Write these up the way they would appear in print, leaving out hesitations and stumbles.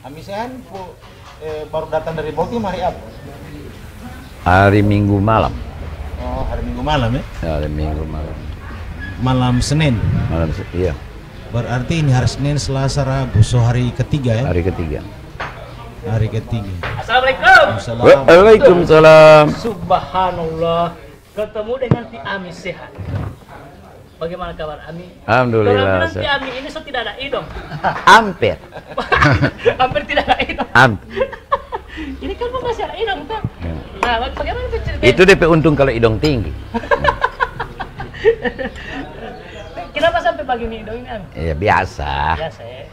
Amisehan baru datang dari Bokim hari apa? Hari Minggu malam. Oh, hari Minggu malam ya? Hari Minggu malam. Malam Senin. Iya. Berarti ini hari Senin, Selasa, Rabu, so hari ketiga ya? Hari ketiga. Hari ketiga. Assalamualaikum. Waalaikumsalam. Subhanallah. Ketemu dengan Ti Ami sehat. Bagaimana kabar Ami? Alhamdulillah. Kalau Ti Ami ini so tidak ada hidung. Hampir. Hampir tidak ada hidung. Ini kan masih ada hidung tuh. Nah, bagaimana itu ceritanya? Itu DP untung kalau hidung tinggi. Kenapa sampai begini hidung ini Ami? Ya biasa. Biasa ya.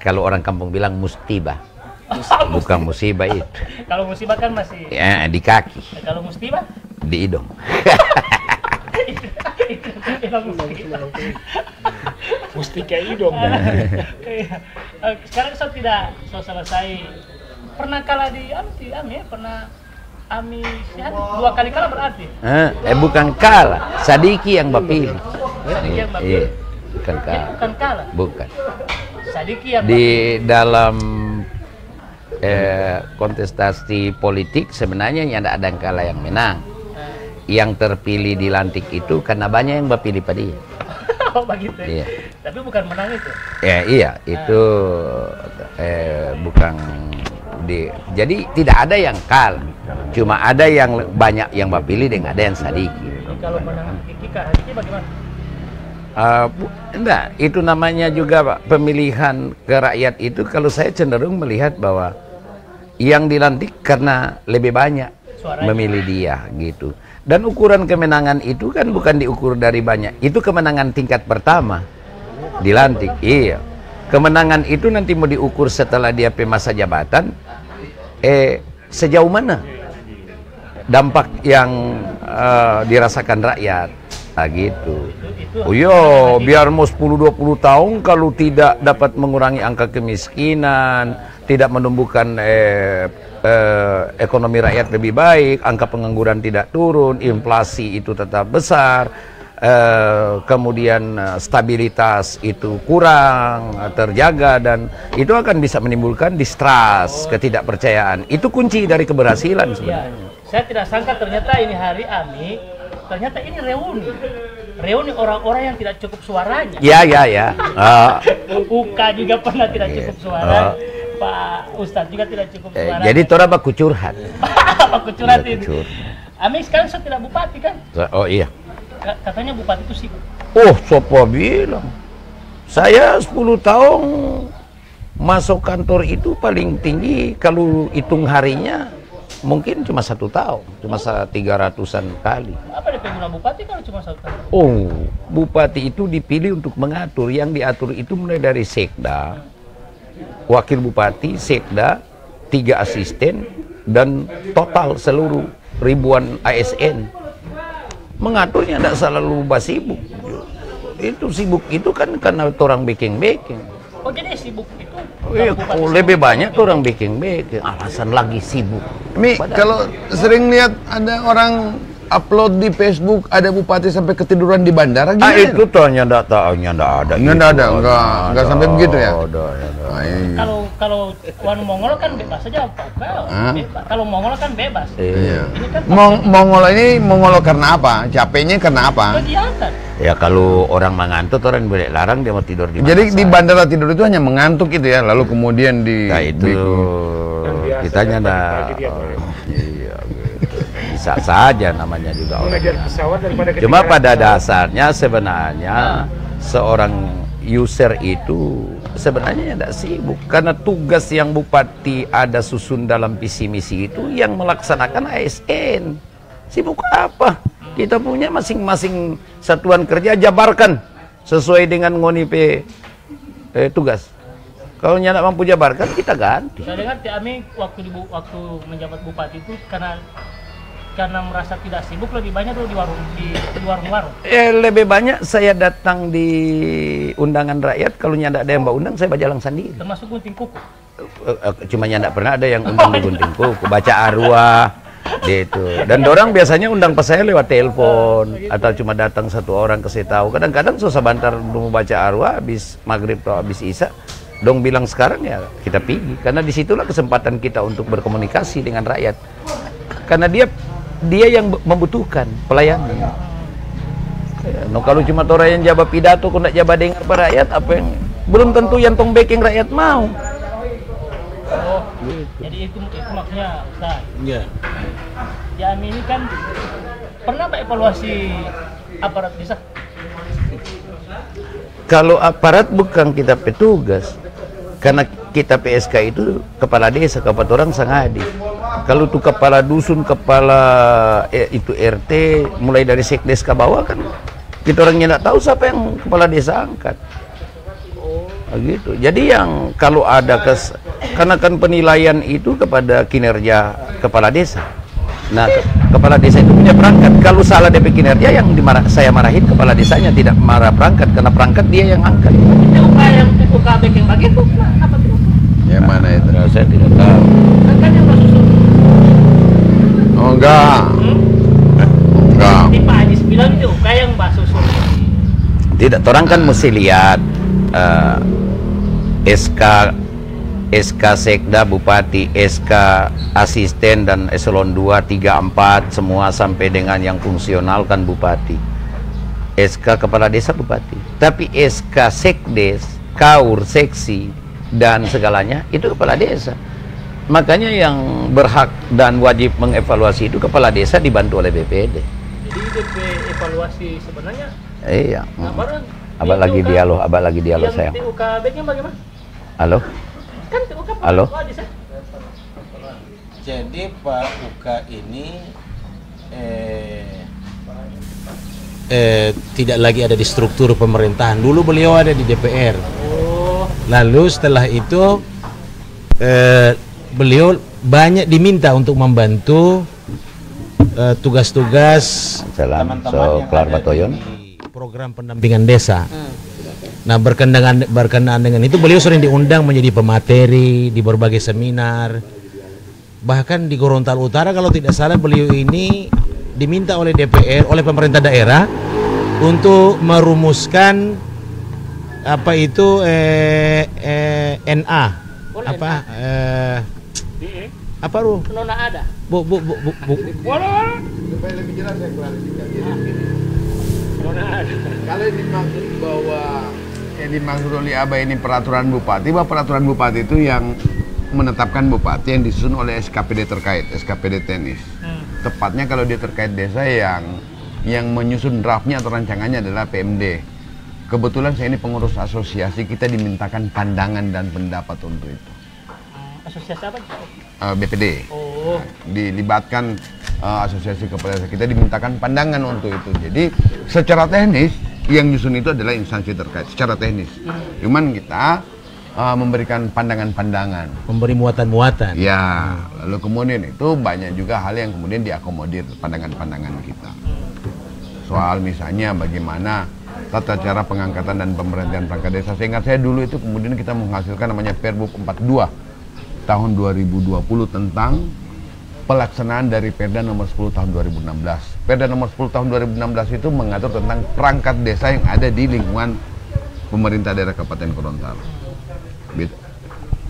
Kalau orang kampung bilang musibah. Bukan musibah itu. Kalau musibah kan masih Ya, di kaki. kalau musibah Di hidung. mustika hidung. Sekarang so selesai. Pernah kalah di Ami ya? Pernah Ami sehat 2 kali kalah berarti? Bukan kalah. Sadiki yang bapilih. Sadiki yang bapilih. Iya, bukan kalah. Bukan kalah. Bukan. Sadiki yang Di dalam kontestasi politik sebenarnya tidak ada yang kalah yang menang. Yang terpilih dilantik itu karena banyak yang bapilih pada dia. Oh begitu. Iya. Tapi bukan menang itu. Iya, itu bukan jadi tidak ada yang kalah. Cuma ada yang banyak yang bapilih dan ada yang sadiki. Jadi kalau menang Kika, Hadiki bagaimana? Enggak, itu namanya juga Pak, pemilihan ke rakyat itu kalau saya cenderung melihat bahwa yang dilantik karena lebih banyak Suaranya. memilih dia gitu. Dan ukuran kemenangan itu kan bukan diukur dari banyak. Itu kemenangan tingkat pertama dilantik. Iya. Kemenangan itu nanti mau diukur setelah dia masa jabatan. Sejauh mana dampak yang dirasakan rakyat. Nah, gitu. Oh iya, biar mau 10-20 tahun kalau tidak dapat mengurangi angka kemiskinan, tidak menumbuhkan ekonomi rakyat lebih baik, angka pengangguran tidak turun, inflasi itu tetap besar, kemudian stabilitas itu kurang terjaga, dan itu akan bisa menimbulkan distrust, ketidakpercayaan. Itu kunci dari keberhasilan sebenarnya. Ya, saya tidak sangka ternyata ini hari Ami, ternyata ini reuni orang-orang yang tidak cukup suaranya. Ya. Uka juga pernah tidak cukup suara. Pak Ustadz juga tidak cukup suara. Jadi tora baku curhat. Baku curhat ini. Ami sekarang so tidak bupati kan? Oh iya. Katanya bupati itu sibuk. Oh, siapa bilang? Saya 10 tahun masuk kantor itu paling tinggi kalau hitung harinya mungkin cuma 1 tahun, cuma 300-an kali. Apa DP guna bupati kalau cuma 1 tahun? Oh, bupati itu dipilih untuk mengatur. Yang diatur itu mulai dari sekda, wakil bupati, sekda, 3 asisten, dan total seluruh ribuan ASN. Mengaturnya tidak selalu sibuk. Itu sibuk itu kan karena orang baking. Oh jadi sibuk itu? Lebih banyak orang baking. Alasan lagi sibuk. Mi, kalau sering lihat ada orang upload di Facebook ada bupati sampai ketiduran di bandara gimana? Itu tohnya enggak ada. Enggak sampai begitu ya? Kalau Wan Mongol kan bebas saja Pak. Kalau Mongol kan bebas. Iya. Ini kan Mongol karena apa? Capeknya karena apa? kegiatan. Ya kalau orang mengantuk orang boleh larang dia mau tidur di mana. Jadi di bandara tidur itu hanya mengantuk gitu ya, lalu kemudian Nah itu kitanya iya, bisa saja namanya juga orang. Cuma pada dasarnya sebenarnya seorang user itu sebenarnya tidak sibuk karena tugas yang bupati ada susun dalam visi misi itu yang melaksanakan ASN. Sibuk apa? Kita punya masing-masing satuan kerja, jabarkan sesuai dengan ngoni tugas. Kalau tidak mampu jabarkan, kita ganti. Saya dengar Ti Ami waktu menjabat bupati itu karena merasa tidak sibuk lebih banyak tuh di warung-warung. Lebih banyak saya datang di undangan rakyat. Kalau tidak ada yang mbak undang, saya bajalang sendiri. Termasuk gunting kuku. Cuma tidak pernah ada yang undang di gunting kuku, baca arwah. Gitu. Dan orang biasanya undang pas saya lewat telepon atau cuma datang 1 orang kasih tahu. Kadang-kadang susah bantar mau baca arwah habis maghrib atau habis isya dong bilang sekarang ya kita pergi, karena disitulah kesempatan kita untuk berkomunikasi dengan rakyat, karena dia yang membutuhkan pelayanan. No, kalau cuma orang yang jawab pidato, kok nak jawab dengar pada rakyat, apa yang belum tentu yang tong backing rakyat mau. Oh, jadi itu maksudnya Ustaz. Iya. Jami ini kan pernah Pak evaluasi aparat desa? Kalau aparat bukan kita petugas, karena kita PSK itu kepala desa, kepala orang sangadi. Kalau tuh kepala dusun, kepala itu RT, mulai dari sekdes ke bawah kan, kita orangnya tidak tahu siapa yang kepala desa angkat. Gitu. Jadi yang kalau ada karena kan penilaian itu kepada kinerja kepala desa. Nah, kepala desa itu punya perangkat. Kalau salah DP kinerja, yang saya marahin kepala desanya, tidak marah perangkat, karena perangkat dia yang angkat. TUK yang TUKB yang bagi itu apa tuh? Yang mana itu? Nah, saya tidak tahu. Kan yang susun. Oh enggak. Enggak. Di Pak Haji bilang TUK yang susun. Tidak, orang kan mesti lihat SK Sekda Bupati, SK Asisten dan Eselon 2, 3, 4 semua sampai dengan yang fungsional kan Bupati. SK Kepala Desa Bupati. Tapi SK Sekdes, Kaur, Seksi dan segalanya itu Kepala Desa. Makanya yang berhak dan wajib mengevaluasi itu Kepala Desa dibantu oleh BPD. Jadi DP evaluasi sebenarnya. Iya. Nah, baru Abah lagi dialog sayang. Yang TUKB-nya bagaimana? Halo? Kan TUK Halo? Jadi Pak Uka ini tidak lagi ada di struktur pemerintahan. Dulu beliau ada di DPR. Oh. Lalu setelah itu beliau banyak diminta untuk membantu tugas-tugas Salam, Kelar Batoyon. program pendampingan desa. Nah, berkenaan dengan itu beliau sering diundang menjadi pemateri di berbagai seminar. Bahkan di Gorontalo Utara kalau tidak salah beliau ini diminta oleh DPR, oleh pemerintah daerah untuk merumuskan apa itu NA. Apa apa lu? Nona ada. Bu. Supaya lebih jelas saya klarifikasi. Kalau dimaksud bahwa yang dimaksud oleh Abah ini peraturan bupati, bahwa peraturan bupati itu yang menetapkan bupati yang disusun oleh SKPD terkait, SKPD teknis. Tepatnya kalau dia terkait desa yang menyusun draftnya atau rancangannya adalah PMD. Kebetulan saya ini pengurus asosiasi, kita dimintakan pandangan dan pendapat untuk itu. Asosiasi apa? BPD. Oh. Dilibatkan asosiasi kepala desa, kita dimintakan pandangan untuk itu. Jadi secara teknis yang nyusun itu adalah instansi terkait secara teknis. Cuman kita memberikan pandangan-pandangan, Memberi muatan-muatan. ya, lalu kemudian itu banyak juga hal yang kemudian diakomodir pandangan-pandangan kita. Soal misalnya bagaimana tata cara pengangkatan dan pemberhentian perangkat desa. Seingat saya dulu itu kemudian kita menghasilkan namanya Perbuk 42 tahun 2020 tentang pelaksanaan dari Perda nomor 10 tahun 2016. Perda nomor 10 tahun 2016 itu mengatur tentang perangkat desa yang ada di lingkungan pemerintah daerah Kabupaten Gorontalo.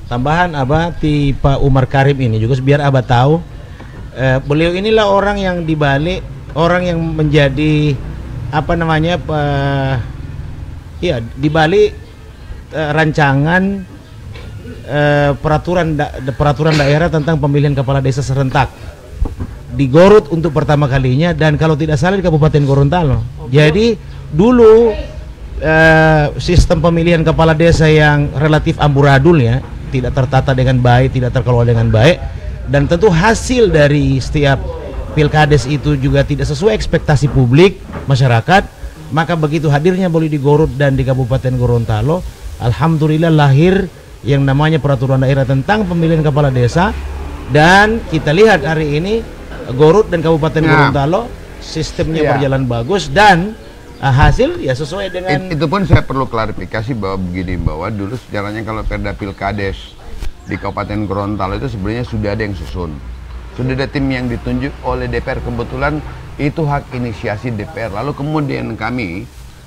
Tambahan Abah di Pak Umar Karim ini juga biar Abah tahu, beliau inilah orang yang dibalik, orang yang menjadi apa namanya, dibalik rancangan peraturan daerah tentang pemilihan kepala desa serentak di Garut untuk pertama kalinya, dan kalau tidak salah di Kabupaten Gorontalo. Jadi dulu sistem pemilihan kepala desa yang relatif amburadul ya, tidak tertata dengan baik, tidak terkelola dengan baik, dan tentu hasil dari setiap pilkades itu juga tidak sesuai ekspektasi publik masyarakat. Maka begitu hadirnya boleh di Garut dan di Kabupaten Gorontalo, alhamdulillah lahir yang namanya peraturan daerah tentang pemilihan kepala desa, dan kita lihat hari ini Garut dan Kabupaten Gorontalo sistemnya berjalan bagus dan hasil ya sesuai dengan itu pun saya perlu klarifikasi bahwa begini, bahwa dulu sejarahnya kalau Perda Pilkades di Kabupaten Gorontalo itu sebenarnya sudah ada yang susun, sudah ada tim yang ditunjuk oleh DPR. Kebetulan itu hak inisiasi DPR, lalu kemudian kami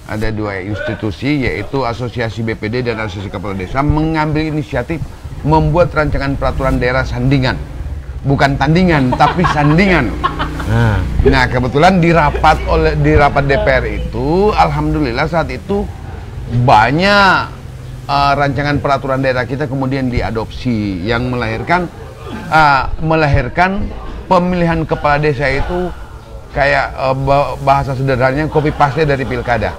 ada dua institusi, yaitu Asosiasi BPD dan Asosiasi Kepala Desa mengambil inisiatif membuat rancangan peraturan daerah sandingan, bukan tandingan tapi sandingan. Nah, kebetulan di rapat DPR itu, alhamdulillah saat itu banyak rancangan peraturan daerah kita kemudian diadopsi yang melahirkan pemilihan kepala desa itu kayak bahasa sederhananya copy paste dari pilkada.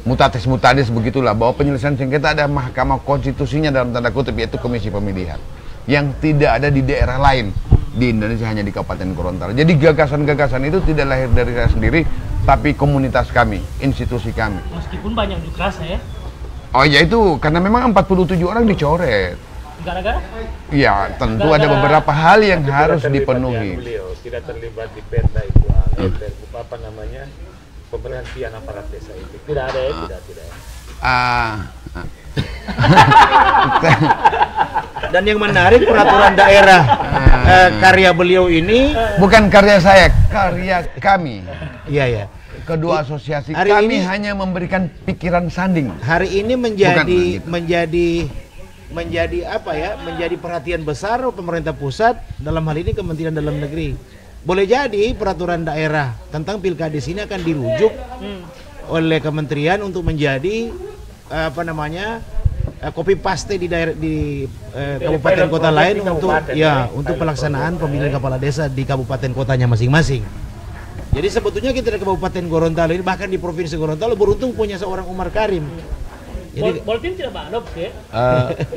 Mutatis mutandis begitulah, bahwa penyelesaian sengketa ada Mahkamah Konstitusinya dalam tanda kutip, yaitu Komisi Pemilihan, yang tidak ada di daerah lain di Indonesia, hanya di Kabupaten Gorontalo. Jadi gagasan-gagasan itu tidak lahir dari saya sendiri, tapi komunitas kami, institusi kami. Meskipun banyak unjuk rasa ya. Oh ya, itu karena memang 47 orang dicoret. Gara-gara? Ya, tentu ada beberapa hal yang harus dipenuhi. Beliau tidak terlibat di perda itu, apa namanya, pemberhentian aparat desa itu. Tidak ada ya, tidak. Dan yang menarik, peraturan daerah karya beliau ini bukan karya saya, karya kami. Iya ya. Kedua asosiasi hari kami ini, hanya memberikan pikiran sanding. Hari ini menjadi apa ya? Menjadi perhatian besar pemerintah pusat, dalam hal ini Kementerian Dalam Negeri. Boleh jadi peraturan daerah tentang pilkades ini akan dirujuk oleh kementerian untuk menjadi apa namanya, copy paste di daerah di kabupaten kota lain untuk untuk pelaksanaan pemilihan kepala desa di kabupaten kotanya masing-masing. Jadi sebetulnya kita di Kabupaten Gorontalo ini, bahkan di Provinsi Gorontalo, beruntung punya seorang Umar Karim. Jadi Boltim tidak mengadopsi.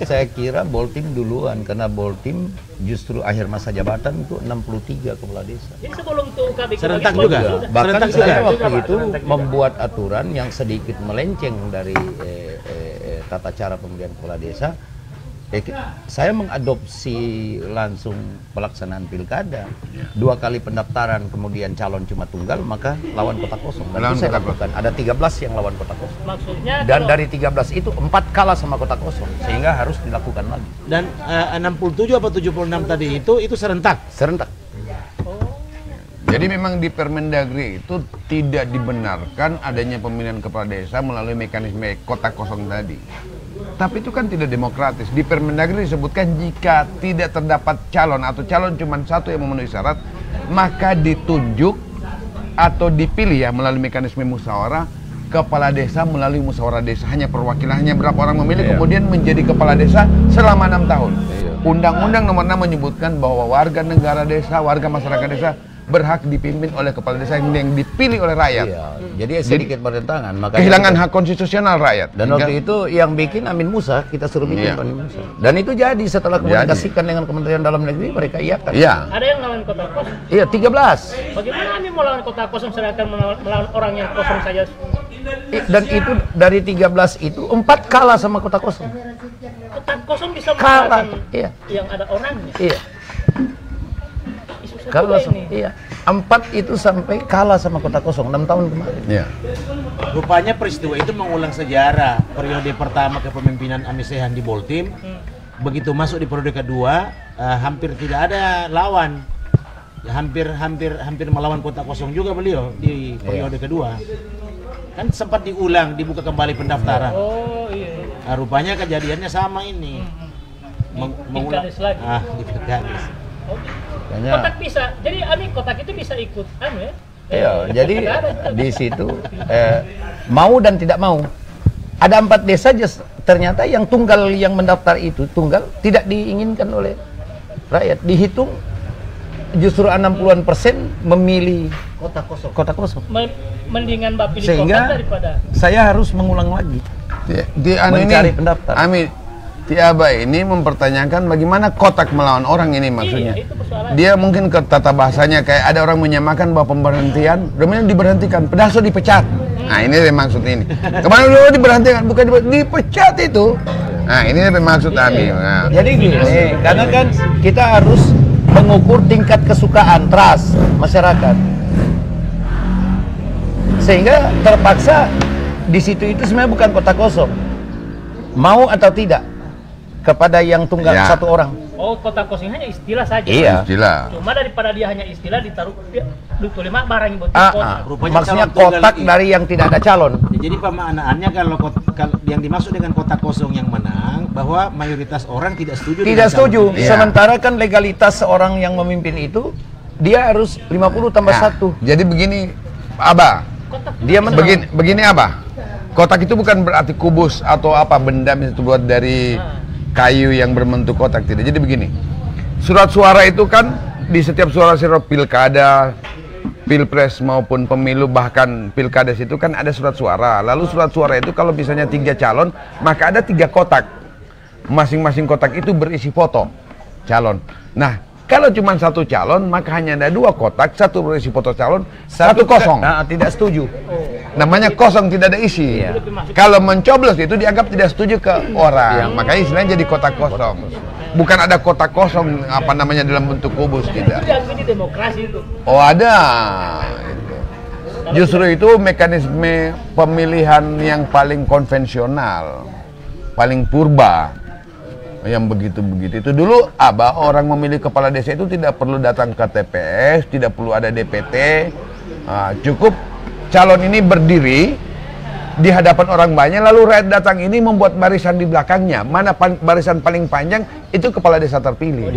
Saya kira Boltim duluan, karena Boltim justru akhir masa jabatan itu 63 kepala desa. Jadi sebelum itu UKB serentak juga. Bahkan Serentak saya juga. waktu itu membuat aturan yang sedikit melenceng dari tata cara pemilihan kepala desa. Saya mengadopsi langsung pelaksanaan pilkada. 2 kali pendaftaran, kemudian calon cuma tunggal, maka lawan kota kosong. Dan itu saya lakukan. Ada 13 yang lawan kota kosong. Maksudnya Dan dari 13 itu 4 kalah sama kota kosong, sehingga harus dilakukan lagi. Dan 67 atau 76 tadi itu serentak. Serentak. Jadi memang di Permendagri itu tidak dibenarkan adanya pemilihan kepala desa melalui mekanisme kota kosong tadi. Tapi itu kan tidak demokratis. Di Permendagri disebutkan jika tidak terdapat calon atau calon cuma satu yang memenuhi syarat, maka ditunjuk atau dipilih ya melalui mekanisme musyawarah kepala desa melalui musyawarah desa. Hanya perwakilan, hanya berapa orang memilih, kemudian menjadi kepala desa selama 6 tahun. Undang-Undang nomor 6 menyebutkan bahwa warga negara desa, warga masyarakat desa berhak dipimpin oleh kepala desa yang dipilih oleh rakyat. Iya, jadi sedikit bertentangan. Makanya kehilangan hak konstitusional rakyat. Dan waktu itu yang bikin Amin Musa, kita suruh bikin Amin Musa. Dan itu jadi setelah komunikasikan dengan Kementerian Dalam Negeri, mereka iakan. Iya. ada yang lawan kota kosong. Iya, 13. Bagaimana Amin mau lawan kota kosong sedangkan melawan orang yang kosong saja? Dan itu dari 13 itu 4 kalah sama kota kosong. Kota kosong bisa Kalah. mengalahkan Iya. yang ada orangnya. Iya. Isu Kalah juga sama, ini. iya. 4 itu sampai kalah sama kota kosong 6 tahun kemarin. Iya. Rupanya peristiwa itu mengulang sejarah periode pertama kepemimpinan Anies Sehan di Boltim. Begitu masuk di periode kedua, hampir tidak ada lawan. Ya, hampir melawan kota kosong juga beliau di periode kedua. Kan sempat diulang, dibuka kembali pendaftaran. Oh iya. Nah, rupanya kejadiannya sama ini. Mengulang lagi. di pilkades. Kotak bisa, jadi Amin kotak itu bisa ikut ya? Iya, jadi di situ mau dan tidak mau. Ada 4 desa ternyata yang tunggal yang mendaftar itu tunggal tidak diinginkan oleh rakyat. Dihitung justru 60% memilih kota kosong. Mendingan Mbak pilih Sehingga kotak daripada saya harus mengulang lagi. Mencari pendaftar. Amin. Tiaba ini mempertanyakan bagaimana kotak melawan orang ini maksudnya. Iya, itu persoalannya. Dia mungkin ke tata bahasanya kayak ada orang menyamakan bahwa pemberhentian, kemudian diberhentikan, pedasnya dipecat. Nah ini yang maksud ini. Kemarin dulu diberhentikan, bukan dipecat itu. Nah ini yang maksud Amin. Nah. Jadi gini, karena kan kita harus mengukur tingkat kesukaan, trust masyarakat. Sehingga terpaksa di situ itu sebenarnya bukan kota kosong. Mau atau tidak kepada yang tunggal satu orang. Oh, kotak kosong hanya istilah saja. Iya. Istilah. Cuma daripada dia hanya istilah ditaruh dia tulis barang yang buat Rupanya Maksudnya calon tunggal kotak dari yang tidak ada calon. Ya, jadi pemaknaannya kalau yang dimaksud dengan kotak kosong yang menang, bahwa mayoritas orang tidak setuju. Tidak dengan setuju. calon. Iya. Sementara kan legalitas seorang yang memimpin itu dia harus 50 tambah Nah, 1. jadi begini, Abah. Dia Begini Abah. Kotak itu bukan berarti kubus atau apa benda yang terbuat dari kayu yang berbentuk kotak, tidak. Jadi begini. Surat suara itu kan di setiap suara pilkada, pilpres maupun pemilu, bahkan pilkades itu kan ada surat suara. Lalu surat suara itu kalau misalnya 3 calon, maka ada 3 kotak. Masing-masing kotak itu berisi foto calon. Nah, kalau cuma 1 calon, maka hanya ada 2 kotak, 1 berisi foto calon, 1 kosong. Nah, tidak setuju. Namanya kosong, tidak ada isi. Iya. Kalau mencoblos itu dianggap tidak setuju ke orang. Makanya istilahnya jadi kotak kosong. Bukan ada kotak kosong apa namanya dalam bentuk kubus, tidak. Itu yang ini demokrasi itu. Oh, ada. Itu. Justru itu mekanisme pemilihan yang paling konvensional, paling purba. Yang begitu-begitu itu dulu Abah, orang memilih kepala desa itu tidak perlu datang ke TPS, tidak perlu ada DPT. Cukup calon ini berdiri di hadapan orang banyak, lalu rakyat datang ini membuat barisan di belakangnya. Mana barisan paling panjang, itu kepala desa terpilih.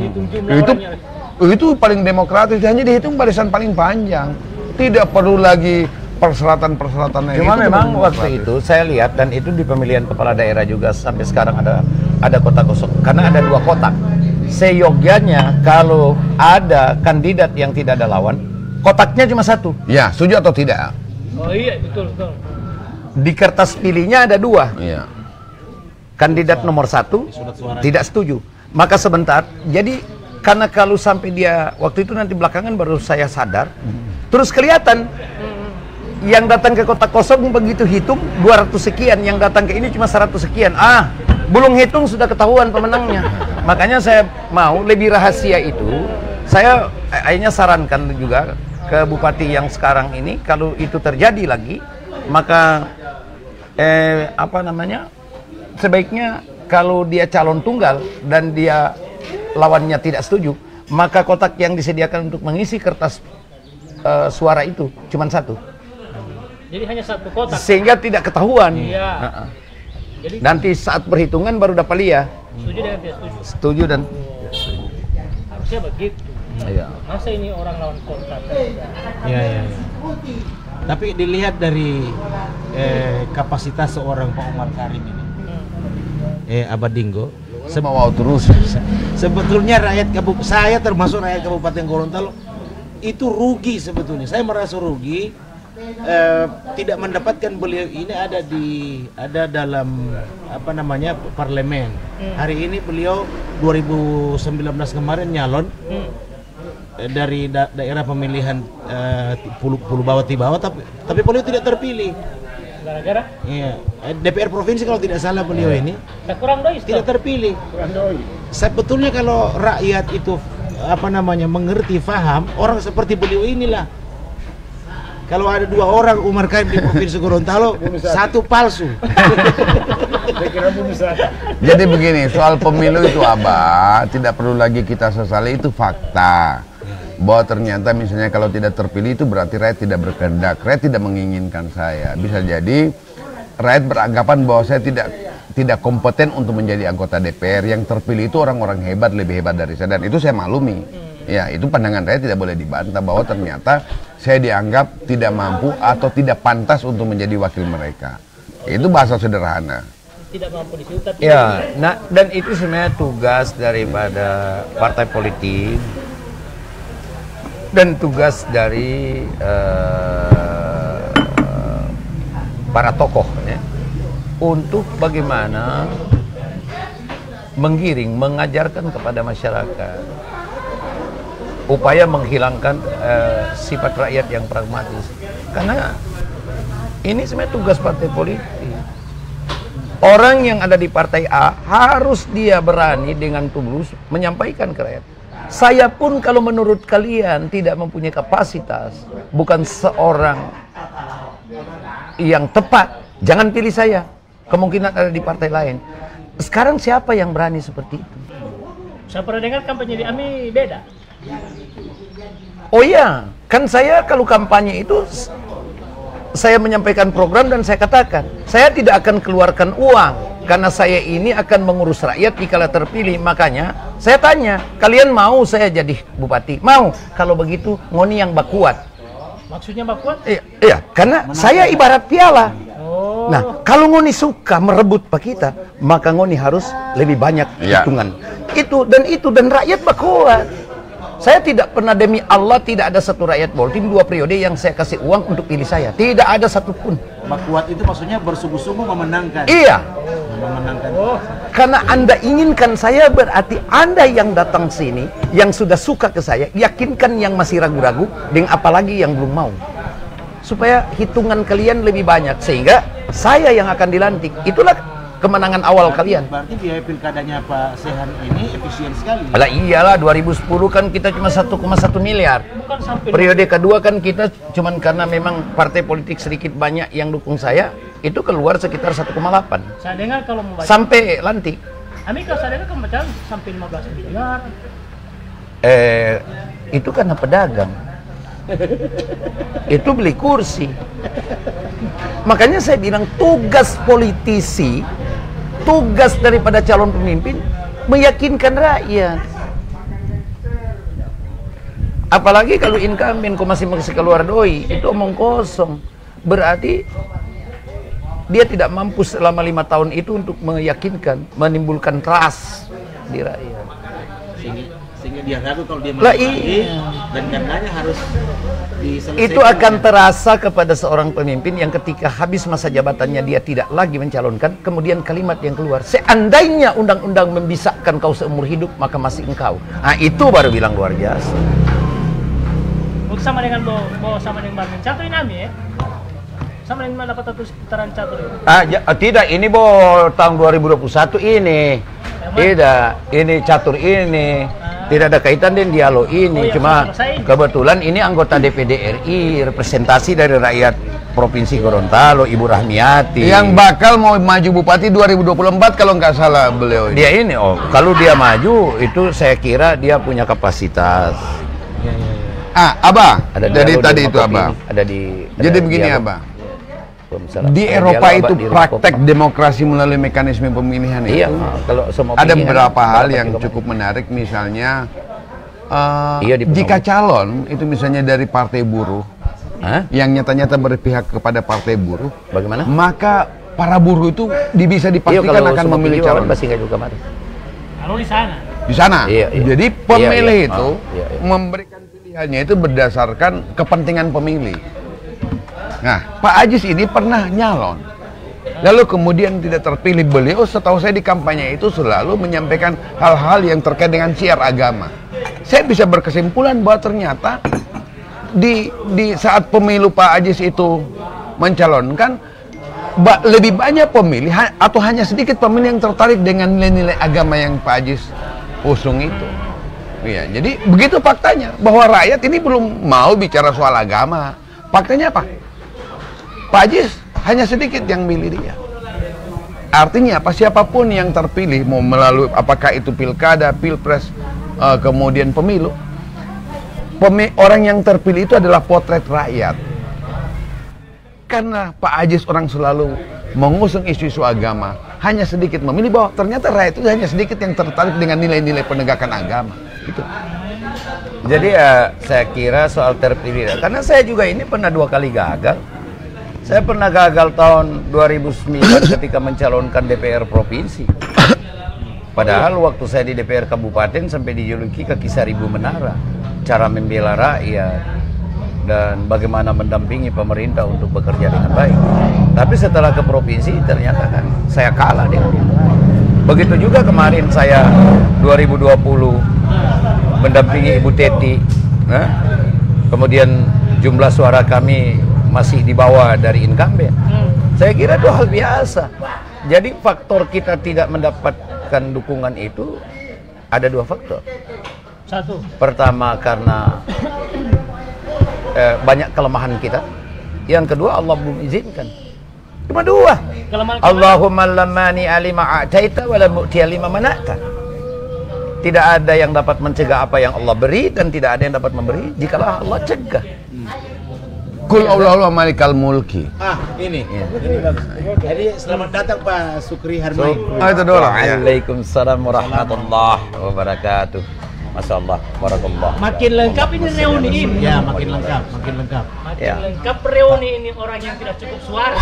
Itu paling demokratis, hanya dihitung barisan paling panjang. Tidak perlu lagi persyaratan-persyaratan. Cuma memang waktu itu saya lihat, dan itu di pemilihan kepala daerah juga sampai sekarang ada kotak kosong karena ada 2 kotak. Seyogyanya kalau ada kandidat yang tidak ada lawan, kotaknya cuma 1. Ya, setuju atau tidak? Oh iya, betul. Di kertas pilihnya ada 2. Iya. Kandidat nomor 1 tidak setuju. Maka sebentar, jadi karena kalau sampai dia waktu itu nanti belakangan baru saya sadar, terus kelihatan yang datang ke kotak kosong begitu hitung 200 sekian, yang datang ke ini cuma 100 sekian. Belum hitung sudah ketahuan pemenangnya. Makanya saya mau lebih rahasia itu. Saya akhirnya sarankan juga ke bupati yang sekarang ini, kalau itu terjadi lagi, maka sebaiknya kalau dia calon tunggal dan dia lawannya tidak setuju, maka kotak yang disediakan untuk mengisi kertas suara itu cuma 1. Jadi hanya 1 kotak. Sehingga tidak ketahuan. Iya. Jadi Nanti saat perhitungan baru dapat lihat. setuju dengan tidak setuju. Setuju dan Harusnya begitu. iya. Masa ini orang lawan kotak? Ya. Tapi dilihat dari kapasitas seorang Pak Umar Karim ini, Abah Dinggo, Mau terus. sebetulnya saya termasuk rakyat Kabupaten Gorontalo itu rugi sebetulnya. Saya merasa rugi tidak mendapatkan beliau ini ada dalam parlemen. Hari ini beliau 2019 kemarin nyalon dari daerah pemilihan Pulau Bawah Tibawa, tapi beliau tidak terpilih. Gara-gara? Iya, DPR provinsi kalau tidak salah beliau ini Kurang doi. tidak terpilih. Sebetulnya kalau rakyat itu mengerti, paham, orang seperti beliau inilah. Kalau ada 2 orang Umar Karim di provinsi Gorontalo, 1 palsu. Jadi begini, soal pemilu itu Abah, tidak perlu lagi kita sesali, itu fakta. Bahwa ternyata misalnya kalau tidak terpilih itu berarti rakyat tidak berkehendak, rakyat tidak menginginkan saya. Bisa jadi rakyat beranggapan bahwa saya tidak kompeten untuk menjadi anggota DPR. Yang terpilih itu orang-orang hebat, lebih hebat dari saya, dan itu saya maklumi. Ya, itu pandangan rakyat tidak boleh dibantah, bahwa ternyata saya dianggap tidak mampu atau tidak pantas untuk menjadi wakil mereka. Itu bahasa sederhana. Tidak mampu di situ, tapi Ya, dan itu sebenarnya tugas daripada partai politik dan tugas dari para tokoh ya, untuk bagaimana mengajarkan kepada masyarakat upaya menghilangkan sifat rakyat yang pragmatis. Karena ini sebenarnya tugas partai politik. Orang yang ada di partai A harus dia berani dengan tulus menyampaikan ke rakyat. Saya pun kalau menurut kalian tidak mempunyai kapasitas, bukan seorang yang tepat, jangan pilih saya. Kemungkinan ada di partai lain. Sekarang siapa yang berani seperti itu? Saya pernah dengar kampanye di AMI beda. Oh iya, kan saya kalau kampanye itu saya menyampaikan program dan saya katakan, saya tidak akan keluarkan uang karena saya ini akan mengurus rakyat jika terpilih. Makanya saya tanya, kalian mau saya jadi bupati? Mau. Kalau begitu ngoni yang bakuat. Maksudnya bakuat? Iya, karena saya ibarat piala. Oh. Nah, kalau ngoni suka merebut pak kita, maka ngoni harus lebih banyak hitungan. Itu dan rakyat bakuat. Saya tidak pernah, demi Allah, tidak ada satu rakyat Boltim 2 periode yang saya kasih uang untuk pilih saya. Tidak ada satupun. Bakuat itu maksudnya bersungguh-sungguh memenangkan. Iya. Memenangkan. Karena Anda inginkan saya, berarti Anda yang datang sini, yang sudah suka ke saya, yakinkan yang masih ragu-ragu, dengan apalagi yang belum mau. Supaya hitungan kalian lebih banyak, sehingga saya yang akan dilantik. Itulah kemenangan awal kalian. Berarti biaya pilkadanya Pak Sehan ini efisien sekali. Alah iyalah, 2010 kan kita cuma 1,1 miliar. Bukan sampai Periode kedua kan kita cuman karena memang partai politik sedikit banyak yang dukung saya, itu keluar sekitar 1,8. Saya dengar kalau mau baca. Sampai lantik. AMI kalau saya dengar kan baca sampai 15 miliar. Itu karena pedagang. Itu beli kursi. Makanya saya bilang tugas politisi, tugas daripada calon pemimpin meyakinkan rakyat. Apalagi kalau incumbent masih keluar doi, itu omong kosong. Berarti dia tidak mampu selama 5 tahun itu untuk meyakinkan, menimbulkan trust di rakyat. Sehingga dia ragu kalau dia Lah, lagi, dan karenanya harus diselesaikan. Itu akan terasa kepada seorang pemimpin yang ketika habis masa jabatannya dia tidak lagi mencalonkan, kemudian kalimat yang keluar, seandainya undang-undang membisakkan kau seumur hidup, maka masih engkau. Nah, itu baru bilang luar biasa. Sama dengan sama dengan Barmin Catur ini AMI ya? Sama dengan dapat satu putaran catur itu? Tidak, ini tahun 2021 ini. Tidak, ini catur ini. Tidak ada kaitan dengan dialog ini. Cuma kebetulan ini anggota DPD RI, representasi dari rakyat Provinsi Gorontalo, Ibu Rahmiati. Yang bakal mau maju bupati 2024 kalau nggak salah beliau ini. Dia ini, kalau dia maju itu saya kira dia punya kapasitas. Abah, Ada jadi dialog tadi di itu Abah. Jadi begini Abah. Di Eropa itu praktek demokrasi melalui mekanisme pemilihan iya, itu kalau semua ada pilihan, beberapa hal yang cukup menarik, misalnya jika calon itu misalnya dari partai buruh yang nyata-nyata berpihak kepada partai buruh, bagaimana? Maka para buruh itu bisa dipastikan akan memilih calon. Pasti nggak juga mati. Kalau di sana. Di sana. Iya. Jadi pemilih Iya. itu memberikan pilihannya itu berdasarkan kepentingan pemilih. Nah, Pak Ajis ini pernah nyalon, lalu kemudian tidak terpilih. Beliau setahu saya di kampanye itu selalu menyampaikan hal-hal yang terkait dengan syiar agama. Saya bisa berkesimpulan bahwa ternyata di saat pemilu Pak Ajis itu mencalonkan, lebih banyak pemilih atau hanya sedikit pemilih yang tertarik dengan nilai-nilai agama yang Pak Ajis usung itu. Iya, jadi begitu faktanya bahwa rakyat ini belum mau bicara soal agama. Faktanya apa? Pak Ajis hanya sedikit yang milih dia. Artinya apa? Siapapun yang terpilih, mau melalui apakah itu pilkada, pilpres, kemudian pemilu, orang yang terpilih itu adalah potret rakyat. Karena Pak Ajis orang selalu mengusung isu-isu agama, hanya sedikit memilih bahwa ternyata rakyat itu hanya sedikit yang tertarik dengan nilai-nilai penegakan agama. Gitu. Jadi saya kira soal terpilih, karena saya juga ini pernah 2 kali gagal. Saya pernah gagal tahun 2009 ketika mencalonkan DPR provinsi. Padahal waktu saya di DPR kabupaten sampai dijuluki kaki 1000 menara. Cara membela rakyat dan bagaimana mendampingi pemerintah untuk bekerja dengan baik. Tapi setelah ke provinsi ternyata kan saya kalah dengan dia. Begitu juga kemarin saya 2020 mendampingi Ibu Teti. Kemudian jumlah suara kami masih di bawah dari incumbent. Saya kira itu hal biasa. Jadi faktor kita tidak mendapatkan dukungan itu ada 2 faktor. Satu. Pertama karena banyak kelemahan kita. Yang kedua Allah belum izinkan. Cuma 2. Allahumma lamani alima a'taita wa lam mu'tiya lima mana'ta. tidak ada yang dapat mencegah apa yang Allah beri, dan tidak ada yang dapat memberi jikalau Allah cegah. Kul Allah malikal mulki. Ini bagus. Jadi selamat datang Pak Sukri Harmain. Itu dulu. Waalaikumsalam warahmatullahi wabarakatuh. Masya Allah, barakallah. Makin lengkap ini reuni ini. Ya, makin lengkap, makin lengkap. Makin Ya. lengkap reuni ini, orang yang tidak cukup suara.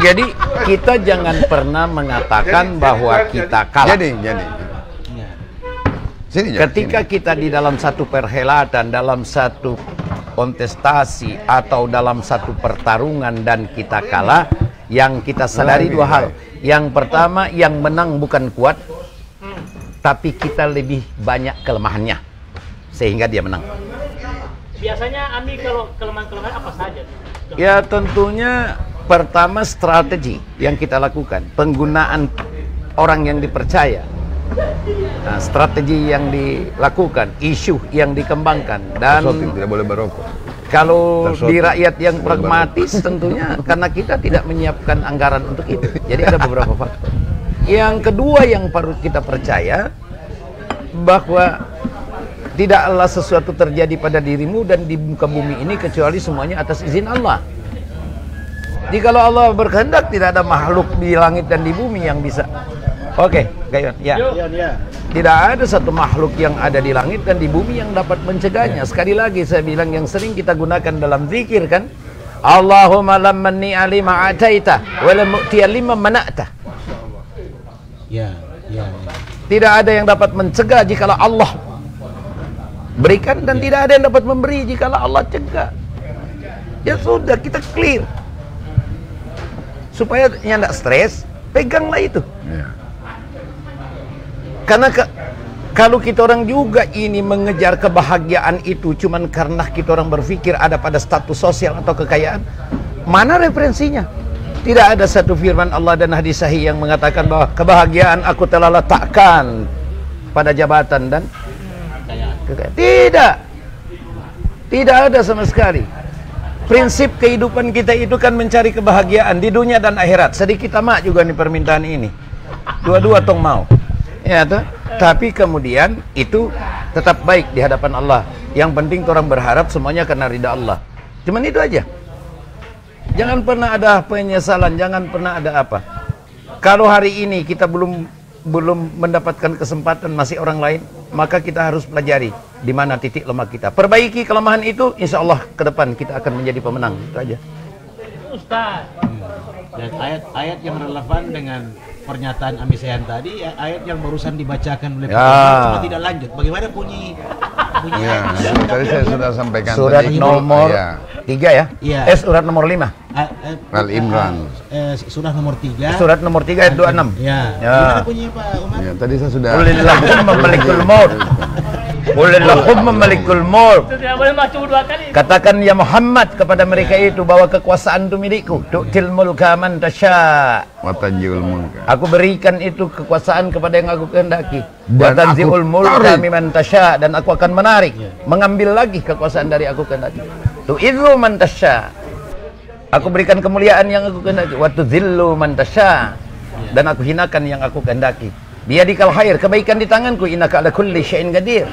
Jadi kita jangan pernah mengatakan bahwa kita kalah. Jadi. Sini, Jack, Ketika sini. kita di dalam satu perhelatan, dalam satu kontestasi atau dalam satu pertarungan dan kita kalah, yang kita sadari dua hal. Yang pertama, yang menang bukan kuat, tapi kita lebih banyak kelemahannya sehingga dia menang. Biasanya Ami kalau kelemahan-kelemahan apa saja? Ya tentunya pertama strategi yang kita lakukan, penggunaan orang yang dipercaya. Nah, strategi yang dilakukan, isu yang dikembangkan, dan Shooting, tidak boleh berokok. kalau Tershooting. di rakyat yang pragmatis tentunya karena kita tidak menyiapkan anggaran untuk itu. Jadi ada beberapa faktor. Yang kedua yang perlu kita percaya bahwa tidaklah sesuatu terjadi pada dirimu dan di muka bumi ini kecuali semuanya atas izin Allah. Jikalau Allah berkehendak, tidak ada makhluk di langit dan di bumi yang bisa. Oke, Gayon. Ya. Tidak ada satu makhluk yang ada di langit dan di bumi yang dapat mencegahnya. Sekali lagi saya bilang yang sering kita gunakan dalam zikir kan, Allahumma lammanni alima ataita wa lam mu'tiya lima mana'ta. Ya. Tidak ada yang dapat mencegah jikalau Allah berikan, dan tidak ada yang dapat memberi jikalau Allah cegah. Ya sudah, kita clear. Supaya tidak stres, peganglah itu. Ya. Karena kalau kita orang juga ini mengejar kebahagiaan itu cuman karena kita orang berpikir ada pada status sosial atau kekayaan, mana referensinya? Tidak ada satu firman Allah dan hadis sahih yang mengatakan bahwa kebahagiaan aku telah letakkan pada jabatan dan kekayaan. Tidak ada sama sekali. Prinsip kehidupan kita itu kan mencari kebahagiaan di dunia dan akhirat. Sedikit tamak juga nih permintaan ini. Dua-dua tong mau. Ya toh? Tapi kemudian itu tetap baik di hadapan Allah. Yang penting orang berharap semuanya karena ridha Allah. Cuman itu aja. Jangan pernah ada penyesalan, jangan pernah ada apa. Kalau hari ini kita belum mendapatkan kesempatan masih orang lain, maka kita harus pelajari di mana titik lemah kita. Perbaiki kelemahan itu, insya Allah ke depan kita akan menjadi pemenang. Itu aja. Ustaz, Dan ayat-ayat yang relevan dengan pernyataan Ami Sehan tadi, ayat yang barusan dibacakan oleh Pak Ami, cuma tidak lanjut. Bagaimana bunyi Ya, ayat? tadi saya sudah sampaikan Surat tadi. nomor Ya. 3 ya? Iya. Surat nomor 5. Al-Imran. Surah nomor 3. Surat nomor 3 ayat 26. Ya. Ya. Gimana bunyi Pak Umar? Ya, tadi saya sudah Qulillahumma malikul maut. Qulillahumma malikul maut. itu tidak boleh macam dua kali. Katakan ya Muhammad kepada mereka itu bahwa kekuasaan itu milikku. Tu'til mulka man tasya. wa tanjiul mulka. Aku berikan itu kekuasaan kepada yang aku kehendaki. Dan Wa tanzi'ul aku mulka tarik. mimman tasya, dan aku akan menarik, mengambil lagi kekuasaan dari aku kehendaki. Tu'idzu man tasya. Aku berikan kemuliaan yang aku kehendaki. Wa tudzillu man tasya, dan aku hinakan yang aku kehendaki. Biyadikal khair, kebaikan di tanganku. Innaka ala kulli syai'in qadir.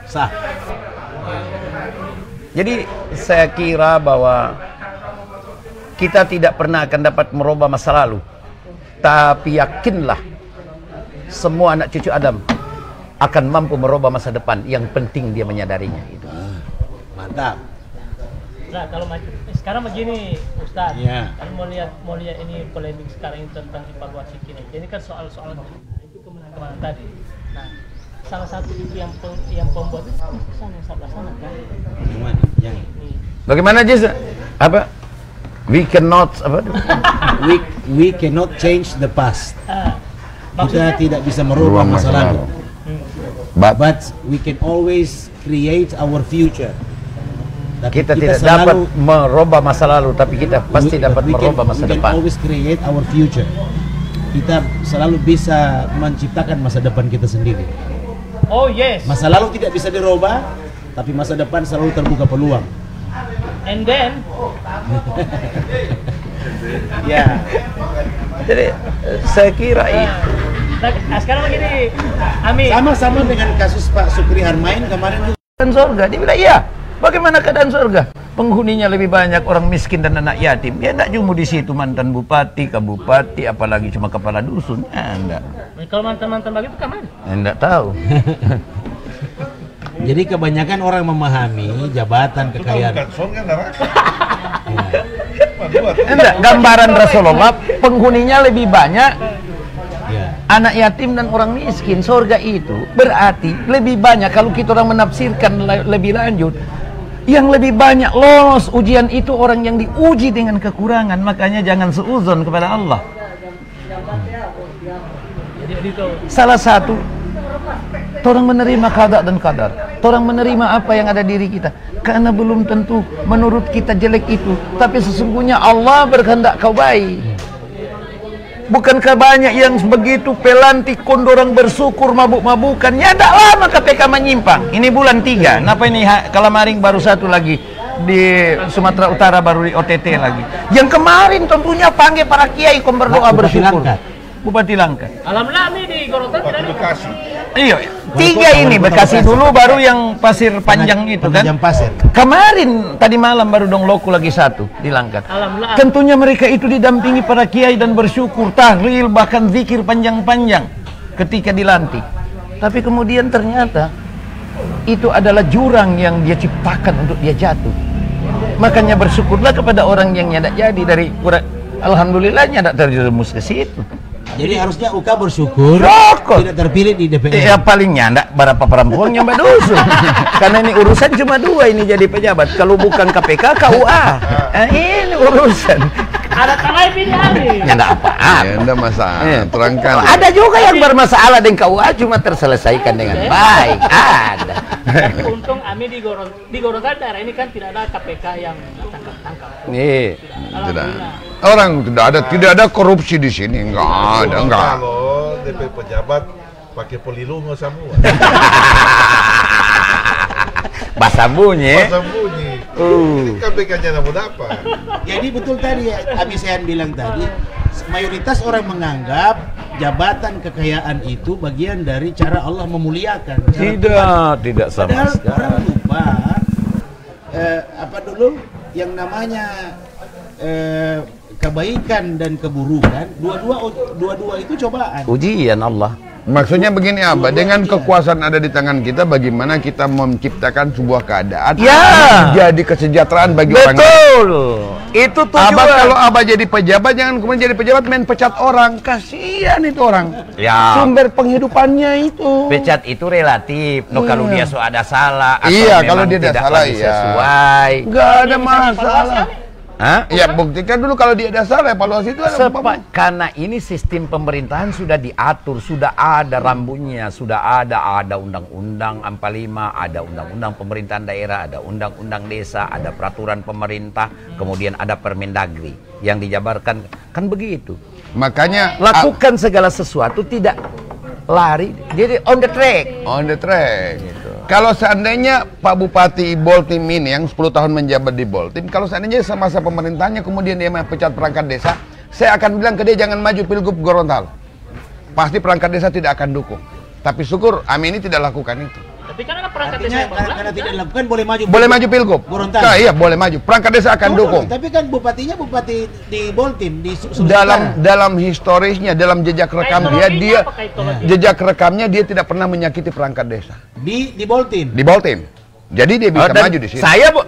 Sah. Jadi saya kira bahwa kita tidak pernah akan dapat merubah masa lalu, tapi yakinlah semua anak cucu Adam akan mampu merubah masa depan. Yang penting dia menyadarinya itu. Mantap. Nah, kalau sekarang begini, Ustaz, Iya. kan mau lihat ini polemik sekarang ini tentang evaluasi kinerja. Ini kan soal itu kemenangan tadi. Nah, salah satu itu yang pembuat itu pesan yang sebelah sana kan. Yang mana? Yang Ini. Bagaimana Jis? Apa? We cannot apa? we cannot change the past. Ah, Kita maksudnya tidak bisa merubah masa lalu. But we can always create our future. Tapi Kita tidak dapat merubah masa lalu, tapi kita pasti dapat merubah masa we depan. can always create our future. Kita selalu bisa menciptakan masa depan kita sendiri. oh yes. Masa lalu tidak bisa dirubah, tapi masa depan selalu terbuka peluang. And then Ya. Jadi saya kira itu Nah, sekarang begini, Ami. Sama-sama dengan kasus Pak Sukri Harmain kemarin. Dan surga, dia bilang iya. Bagaimana keadaan surga? Penghuninya lebih banyak orang miskin dan anak yatim. Ya enggak cuma di situ mantan bupati, kabupati, apalagi cuma kepala dusun. Enggak. Kalau mantan-mantan begitu kemana? Enggak tahu. Jadi kebanyakan orang memahami jabatan kekayaan. Enggak, gambaran Rasulullah penghuninya lebih banyak Ya. anak yatim dan orang miskin. Surga itu berarti lebih banyak. Kalau kita orang menafsirkan lebih lanjut, yang lebih banyak lolos ujian itu orang yang diuji dengan kekurangan. Makanya jangan seuzon kepada Allah. Jadi itu Salah satu, orang menerima qada dan qadar. Orang menerima apa yang ada diri kita. Karena belum tentu menurut kita jelek itu, tapi sesungguhnya Allah berkehendak kau baik. Bukankah banyak yang begitu pelantik kondorang bersyukur mabuk-mabukan? Ya tak lama KPK menyimpang. Ini bulan 3. Kenapa ini Kalamaring baru satu lagi di Sumatera Utara, baru di OTT lagi. Yang kemarin tentunya panggil para kiai kau berdoa bersyukur. Bupati Langkat. alhamdulillah Ami di Gorontalo tidak ada. Iya, 3 ini Bekasi dulu, baru yang Pasir Panjang itu kan. Penajam pasir. Kemarin tadi malam baru dong Loko lagi satu di Langkat. Alhamdulillah. Tentunya mereka itu didampingi para kiai dan bersyukur, tahlil, bahkan zikir panjang-panjang ketika dilantik. Tapi kemudian ternyata itu adalah jurang yang dia ciptakan untuk dia jatuh. Makanya bersyukurlah kepada orang yang nyadak jadi dari alhamdulillah nyadak terjerumus ke situ. Jadi harusnya UK bersyukur Syukur. tidak terpilih di DPR. Ya paling nyandak berapa perempuan yang berdusun. Karena ini urusan cuma 2 ini jadi pejabat. Kalau bukan KPK, KUA. Ini urusan. Ada tanah pilih Ami. Nyandak apa-apa. Ya, enggak masalah. Iya. Terangkan. Ada juga yang bermasalah dengan KUA cuma terselesaikan dengan baik. Ada. Untung Ami di Gorontalo daerah ini kan tidak ada KPK yang tangkap-tangkap. Nih. Tidak. Orang tidak ada korupsi di sini. Enggak ada, enggak. Kalau DP pejabat pakai pelilungo semua. Bahasa bunyi. Masa bunyi. Ini KPK-nya mau dapat. Jadi betul tadi Abi Sehan bilang tadi, mayoritas orang menganggap jabatan kekayaan itu bagian dari cara Allah memuliakan. Tidak sama Padahal sekali. orang lupa apa dulu yang namanya kebaikan dan keburukan, dua-dua itu cobaan. Ujian Allah. Maksudnya begini Abah, dengan kekuasaan ada di tangan kita, bagaimana kita menciptakan sebuah keadaan Ya. jadi kesejahteraan bagi orang lain. Betul. Itu tujuan. Abah kalau Abah jadi pejabat, jangan kemudian jadi pejabat main pecat orang. Kasihan itu orang. Ya. Sumber penghidupannya itu. Pecat itu relatif. No, kalau dia so ada salah atau Iya, memang kalau dia ada tidak salah, lagi iya. sesuai. Enggak ada masalah. Hah? Ya buktikan dulu kalau dia ada salah, evaluasi itu ada Karena ini sistem pemerintahan sudah diatur, sudah ada rambunya, sudah ada undang-undang 45, ada undang-undang pemerintahan daerah, ada undang-undang desa, ada peraturan pemerintah, kemudian ada Permendagri yang dijabarkan, kan begitu. Makanya Lakukan segala sesuatu, tidak lari, jadi on the track. on the track. Kalau seandainya Pak Bupati Boltim ini yang 10 tahun menjabat di Boltim, kalau seandainya semasa pemerintahnya kemudian dia pecat perangkat desa, saya akan bilang ke dia jangan maju Pilgub Gorontalo. Pasti perangkat desa tidak akan dukung. Tapi syukur Ami ini tidak lakukan itu. Tapi kan ada perangkat desa Artinya yang baru karena tidak dilakukan boleh maju. Boleh maju Pilgub. Gorontalo. Nah, iya boleh maju. Perangkat desa akan dukung. Tapi kan bupatinya bupati di Boltim di Sulawesi Utara. Dalam historisnya, dalam jejak rekam dia jejak rekamnya dia tidak pernah menyakiti perangkat desa. di Boltim. Di Boltim. Jadi dia bisa Dan maju di sini.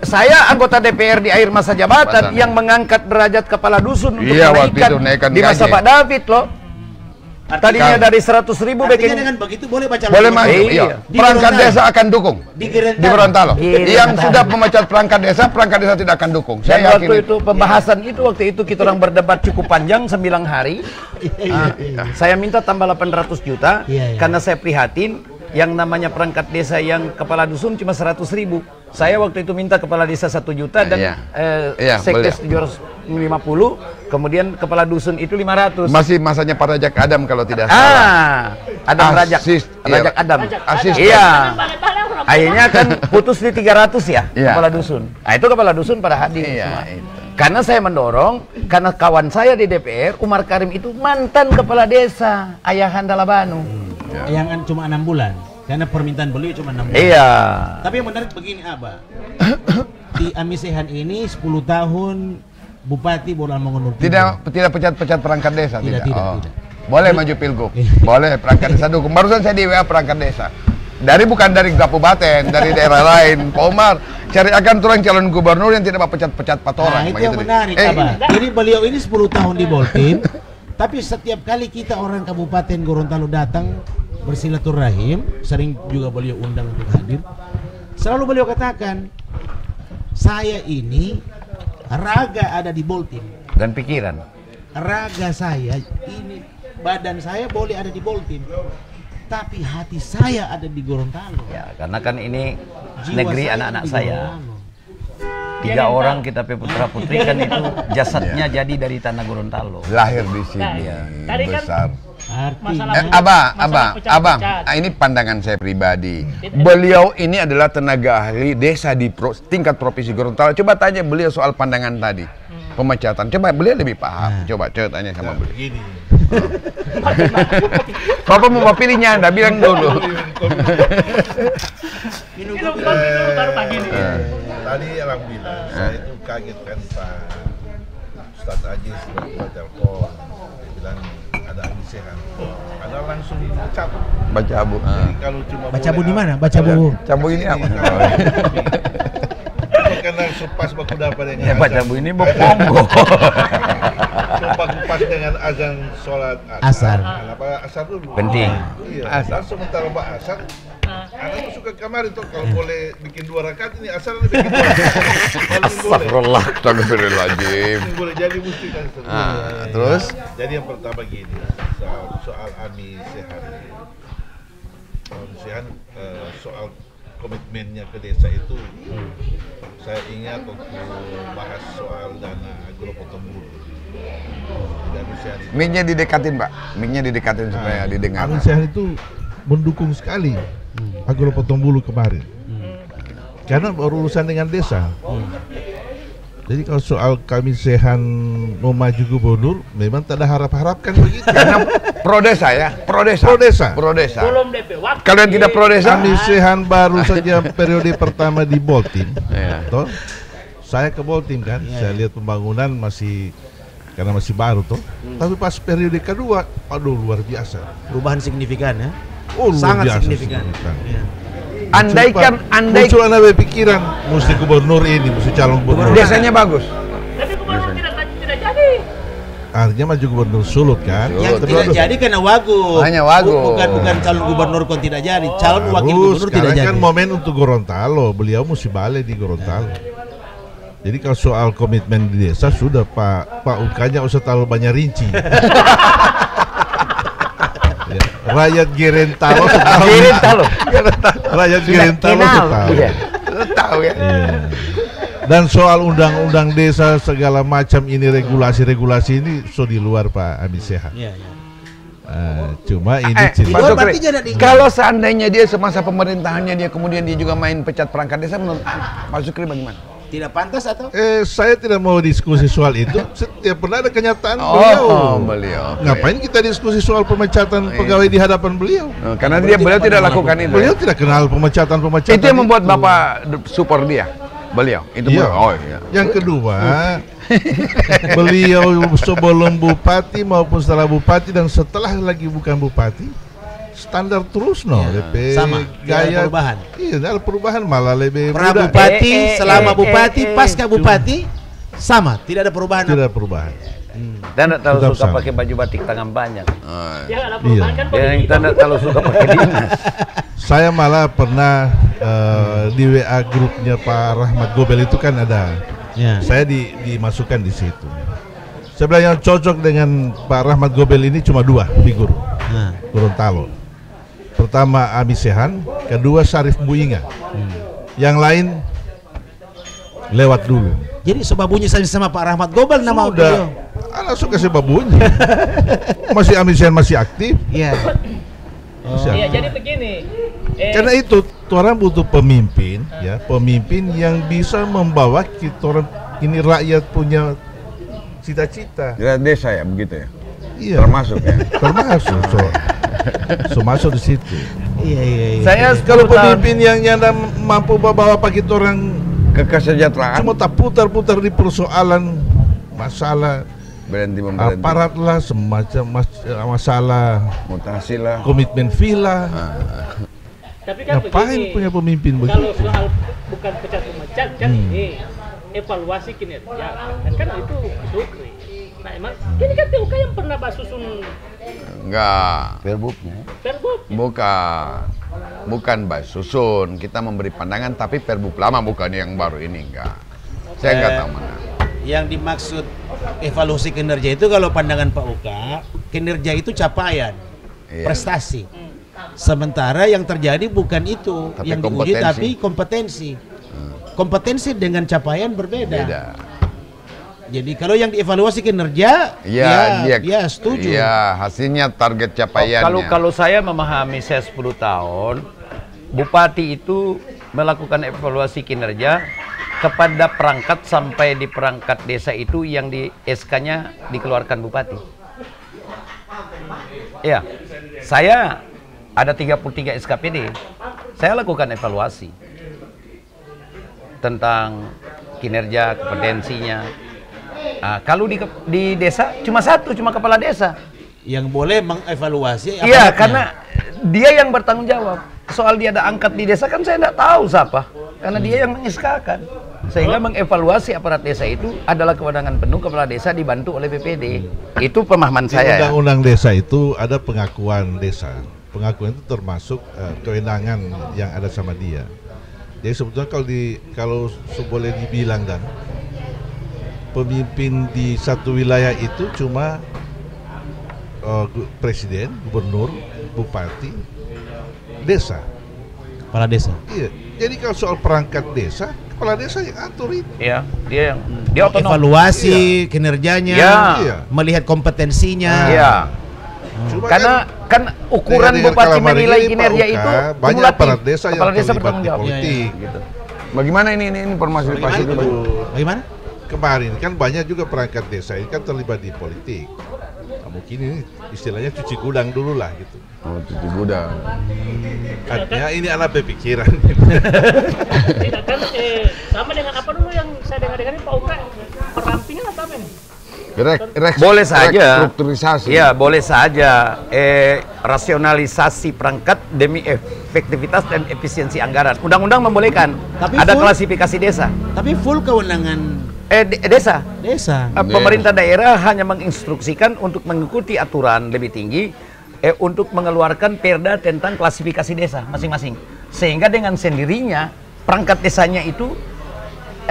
Saya anggota DPR di akhir masa jabatan yang mengangkat derajat kepala dusun untuk Iya, waktu itu naikkan di masa gaji. Pak David loh. Tadinya Kan. dari 100.000 Artinya bikin dengan begitu boleh baca Boleh lagu. maju, Iya. iya. Di Perangkat Gorontalo. desa akan dukung. Di Di Gorontalo. Gorontalo. Yang sudah memecat perangkat desa tidak akan dukung. Dan Saya yakin waktu itu pembahasan waktu itu kita orang berdebat cukup panjang 9 hari. Saya minta tambah 800 juta Iya, iya. karena saya prihatin yang namanya perangkat desa yang kepala dusun cuma 100.000. Saya waktu itu minta kepala desa 1 juta dan Iya. Iya, sekdes 750, kemudian kepala dusun itu 500. masih masanya Pak Rajak Adam kalau tidak salah. Adam Rajak. Asis, iya. Rajak Adam. Asisten. Iya. Akhirnya kan putus di 300 ya Iya. kepala dusun. Nah, itu kepala dusun pada hadir Iya, semua. itu. Karena saya mendorong, karena kawan saya di DPR, Umar Karim itu mantan kepala desa Ayahanda Labanu. Yang cuma 6 bulan, karena permintaan beliau cuma 6 bulan. Iya. Tapi yang menarik begini, Abah. Di Amisehan ini 10 tahun Bupati Bolan Mongonur. Tidak pecat-pecat perangkat desa, Tidak. Boleh maju pilgub, boleh perangkat desa dukung. Barusan saya di WA perangkat desa. Bukan dari kabupaten, dari daerah lain. Pak Umar, cari akan turang calon gubernur yang tidak pecat-pecat 4 orang. Nah, itu yang menarik, Abah. Jadi beliau ini 10 tahun di Boltim, tapi setiap kali kita orang Kabupaten Gorontalo datang bersilaturahim, sering juga beliau undang untuk hadir, selalu beliau katakan, saya ini raga ada di Boltim. Dan pikiran. Raga saya, ini badan saya boleh ada di Boltim, tapi hati saya ada di Gorontalo. Ya, karena kan ini Jiwa negeri saya anak-anak di saya. Gorontalo. 3 orang kita putra putri kan itu jasadnya jadi dari tanah Gorontalo. Lahir di sini, Tadi kan besar. Artinya, Abang, ini pandangan saya pribadi. Beliau ini adalah tenaga ahli desa di tingkat provinsi Gorontalo. Coba tanya beliau soal pandangan tadi, pemecatan. Coba beliau lebih paham. Coba tanya sama beliau. Begini. Bapak mau pilihnya, Anda bilang dulu. Minum baru pagi ini. Tadi alhamdulillah saya itu kaget kan Pak Ustadz Ajis bertelepon, dia bilang ada Amisehan. Ada langsung cabut. Baca abu. Jadi kalau cuma baca bu boleh di mana? Baca bu. Cabu ini apa? Karena pas baku dapat dengan Ya baca bu ini bokonggo. pas dengan azan sholat Asar. Kenapa asar dulu? Penting. Iya. Asar sementara Mbak asar. Anak tuh suka kamar itu kalau boleh bikin 2 rakaat ini asar bikin 2 rakaat. Astagfirullah. Astagfirullahaladzim. Boleh jadi mesti kan. Terus? Jadi yang pertama gini soal Amisehan. Amisehan soal komitmennya ke desa itu saya ingat waktu bahas soal dana Agropotong Bulu. Mic-nya didekatin, Pak. Mic-nya didekatin supaya didengar. Amisehan itu mendukung sekali Agropotong Bulu kemarin. Karena berurusan dengan desa. Jadi kalau soal Amisehan mau maju gubernur, memang tak ada harap-harapkan begitu. Karena pro desa ya, pro desa. Belum DP waktu. Kalau yang tidak pro desa, Amisehan baru saja periode pertama di Boltim. Iya. Toh, saya ke Boltim kan, saya lihat pembangunan karena masih baru toh. Tapi pas periode kedua, aduh luar biasa. Perubahan signifikan ya. Oh, luar Sangat biasa signifikan. Iya. andaikan muncul anak berpikiran mesti gubernur ini, mesti calon gubernur. desanya bagus. Tapi gubernur tidak jadi. Artinya maju gubernur Sulut kan? Yang tidak jadi karena Wagub. Hanya Wagub. Bukan calon gubernur kok tidak jadi. Calon wakil Harus, gubernur tidak jadi. kan momen untuk Gorontalo, beliau mesti balik di Gorontalo. Jadi kalau soal komitmen di desa sudah Pak UK-nya usah terlalu banyak rinci. Ya, rakyat Gorontalo tahu. Rakyat Gorontalo tahu. Tahu ya. Iya. Dan soal undang-undang desa segala macam ini regulasi-regulasi ini so di luar Pak Amisehan. Iya, iya. Cuma ini Pak cerita. Sukri, kalau seandainya dia semasa pemerintahannya dia kemudian dia juga main pecat perangkat desa, menurut Pak Sukri bagaimana? Tidak pantas atau? Saya tidak mau diskusi soal itu. Setiap pernah ada kenyataan beliau. Ngapain kita diskusi soal pemecatan pegawai di hadapan beliau? Karena beliau tidak lakukan itu. Beliau tidak kenal pemecatan. Itu yang membuat Bapak support dia. Beliau itu iya. Iya. Yang kedua, beliau sebelum bupati maupun setelah bupati dan setelah lagi bukan bupati, standar terus DP sama, gaya perubahan. Iya, ada perubahan malah lebih pra muda. bupati, selama bupati, pasca bupati sama, tidak ada perubahan. Tidak ada perubahan. Dan tidak terlalu Tetap suka sama. pakai baju batik tangan panjang. Ya ada perubahan kan Yang tidak terlalu suka pakai dinas. Saya malah pernah di WA grupnya Pak Rahmat Gobel itu kan ada. Ya. Saya dimasukkan di situ. Sebenarnya yang cocok dengan Pak Rahmat Gobel ini cuma 2 figur. Nah. Gorontalo. Pertama Amisehan, kedua Syarif Buinga. Yang lain lewat dulu. Jadi sebabunyi sama Pak Rahmat Gobel nama beliau. Anak suka sebabunyi. Masih Amisehan masih aktif. Iya. Iya, jadi begini. Karena itu orang butuh pemimpin, ya, pemimpin yang bisa membawa kita orang ini rakyat punya cita-cita. Desa ya begitu ya. Iya. Termasuk ya. Termasuk. So masuk di situ. Iya. Saya Kalau 10 tahun pemimpin yang nyanda mampu bawa pakai orang Ke kesejahteraan. cuma tak putar-putar di persoalan masalah Berhenti memberhenti. aparat lah, semacam masalah Mutasi lah. komitmen villa. Tapi kan Ngapain begini, punya pemimpin kalau begitu? soal bukan pecat memecat kan ini evaluasi kinerja kan itu Sukri. Nah emang ini kan TUK yang pernah basusun Enggak. perbuknya. Perbup. Bukan susun. Kita memberi pandangan tapi perbuk lama, bukan yang baru ini, enggak. Saya enggak tahu mana. Yang dimaksud evaluasi kinerja itu kalau pandangan Pak Uka, kinerja itu capaian, Iya. prestasi. Sementara yang terjadi bukan itu, Tapi yang diuji kompetensi. tapi kompetensi. Kompetensi dengan capaian berbeda. Beda. Jadi kalau yang dievaluasi kinerja, ya setuju. Iya, hasilnya target capaiannya. Kalau saya memahami, saya 10 tahun, bupati itu melakukan evaluasi kinerja kepada perangkat sampai di perangkat desa itu yang di SK-nya dikeluarkan bupati. Iya, saya ada 33 SKPD, saya lakukan evaluasi tentang kinerja, kompetensinya. Nah, kalau di desa cuma satu, cuma kepala desa. Yang boleh mengevaluasi. Iya, aparatnya. karena dia yang bertanggung jawab. Soal dia ada angkat di desa kan saya tidak tahu siapa, karena dia yang mengiskakan. Sehingga mengevaluasi aparat desa itu adalah kewenangan penuh kepala desa dibantu oleh BPD. Itu pemahaman Di saya. Ya. undang-undang desa itu ada pengakuan desa. Pengakuan itu termasuk kewenangan yang ada sama dia. Jadi sebetulnya kalau boleh dibilang dan pemimpin di satu wilayah itu cuma presiden, gubernur, bupati, desa. Kepala desa. Iya. Jadi kalau soal perangkat desa, kepala desa yang atur itu. Iya, dia otonom. Evaluasi kinerjanya, Iya. melihat kompetensinya. Iya. Cuma Karena kan ukuran dengan bupati Kalamari menilai ini, Pak kinerja Uka, itu banyak kumulatif. aparat desa yang Kepala desa terlibat bertanggung di jawab. politik. Gitu. Bagaimana ini informasi pasti dulu. Bagaimana? Kemarin kan banyak juga perangkat desa ini kan terlibat di politik. Nah, mungkin ini istilahnya cuci gudang dulu lah gitu. Oh, cuci gudang. Artinya ini anak berpikiran. Tidak kan sama dengan apa dulu yang saya dengar-dengar ini Pak Uka perampingan atau apa ini? Boleh saja. Strukturisasi. Iya, boleh saja. Rasionalisasi perangkat demi efektivitas dan efisiensi anggaran. Undang-undang membolehkan. Tapi ada full- klasifikasi desa. Tapi full kewenangan Desa. desa. Pemerintah daerah hanya menginstruksikan untuk mengikuti aturan lebih tinggi untuk mengeluarkan perda tentang klasifikasi desa masing-masing. Sehingga dengan sendirinya perangkat desanya itu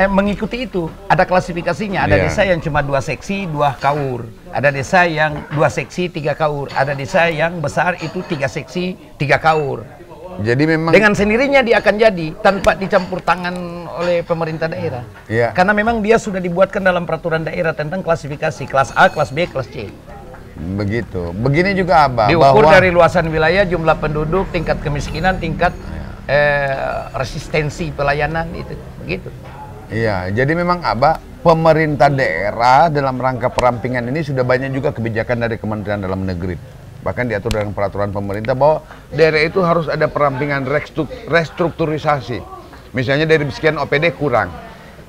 mengikuti itu. Ada klasifikasinya. Ada Iya. desa yang cuma 2 seksi, 2 kaur. Ada desa yang 2 seksi, 3 kaur. Ada desa yang besar itu 3 seksi, 3 kaur. Jadi memang Dengan sendirinya dia akan jadi tanpa dicampur tangan oleh pemerintah daerah. Iya. Karena memang dia sudah dibuatkan dalam peraturan daerah tentang klasifikasi kelas A, kelas B, kelas C. begitu. Begini juga Abah, Diukur bahwa dari luasan wilayah, jumlah penduduk, tingkat kemiskinan, tingkat resistensi pelayanan itu. Begitu. iya, jadi memang Abah, pemerintah daerah dalam rangka perampingan ini sudah banyak juga kebijakan dari Kementerian Dalam Negeri. Bahkan diatur dalam peraturan pemerintah bahwa daerah itu harus ada perampingan restrukturisasi. Misalnya dari sekian OPD kurang.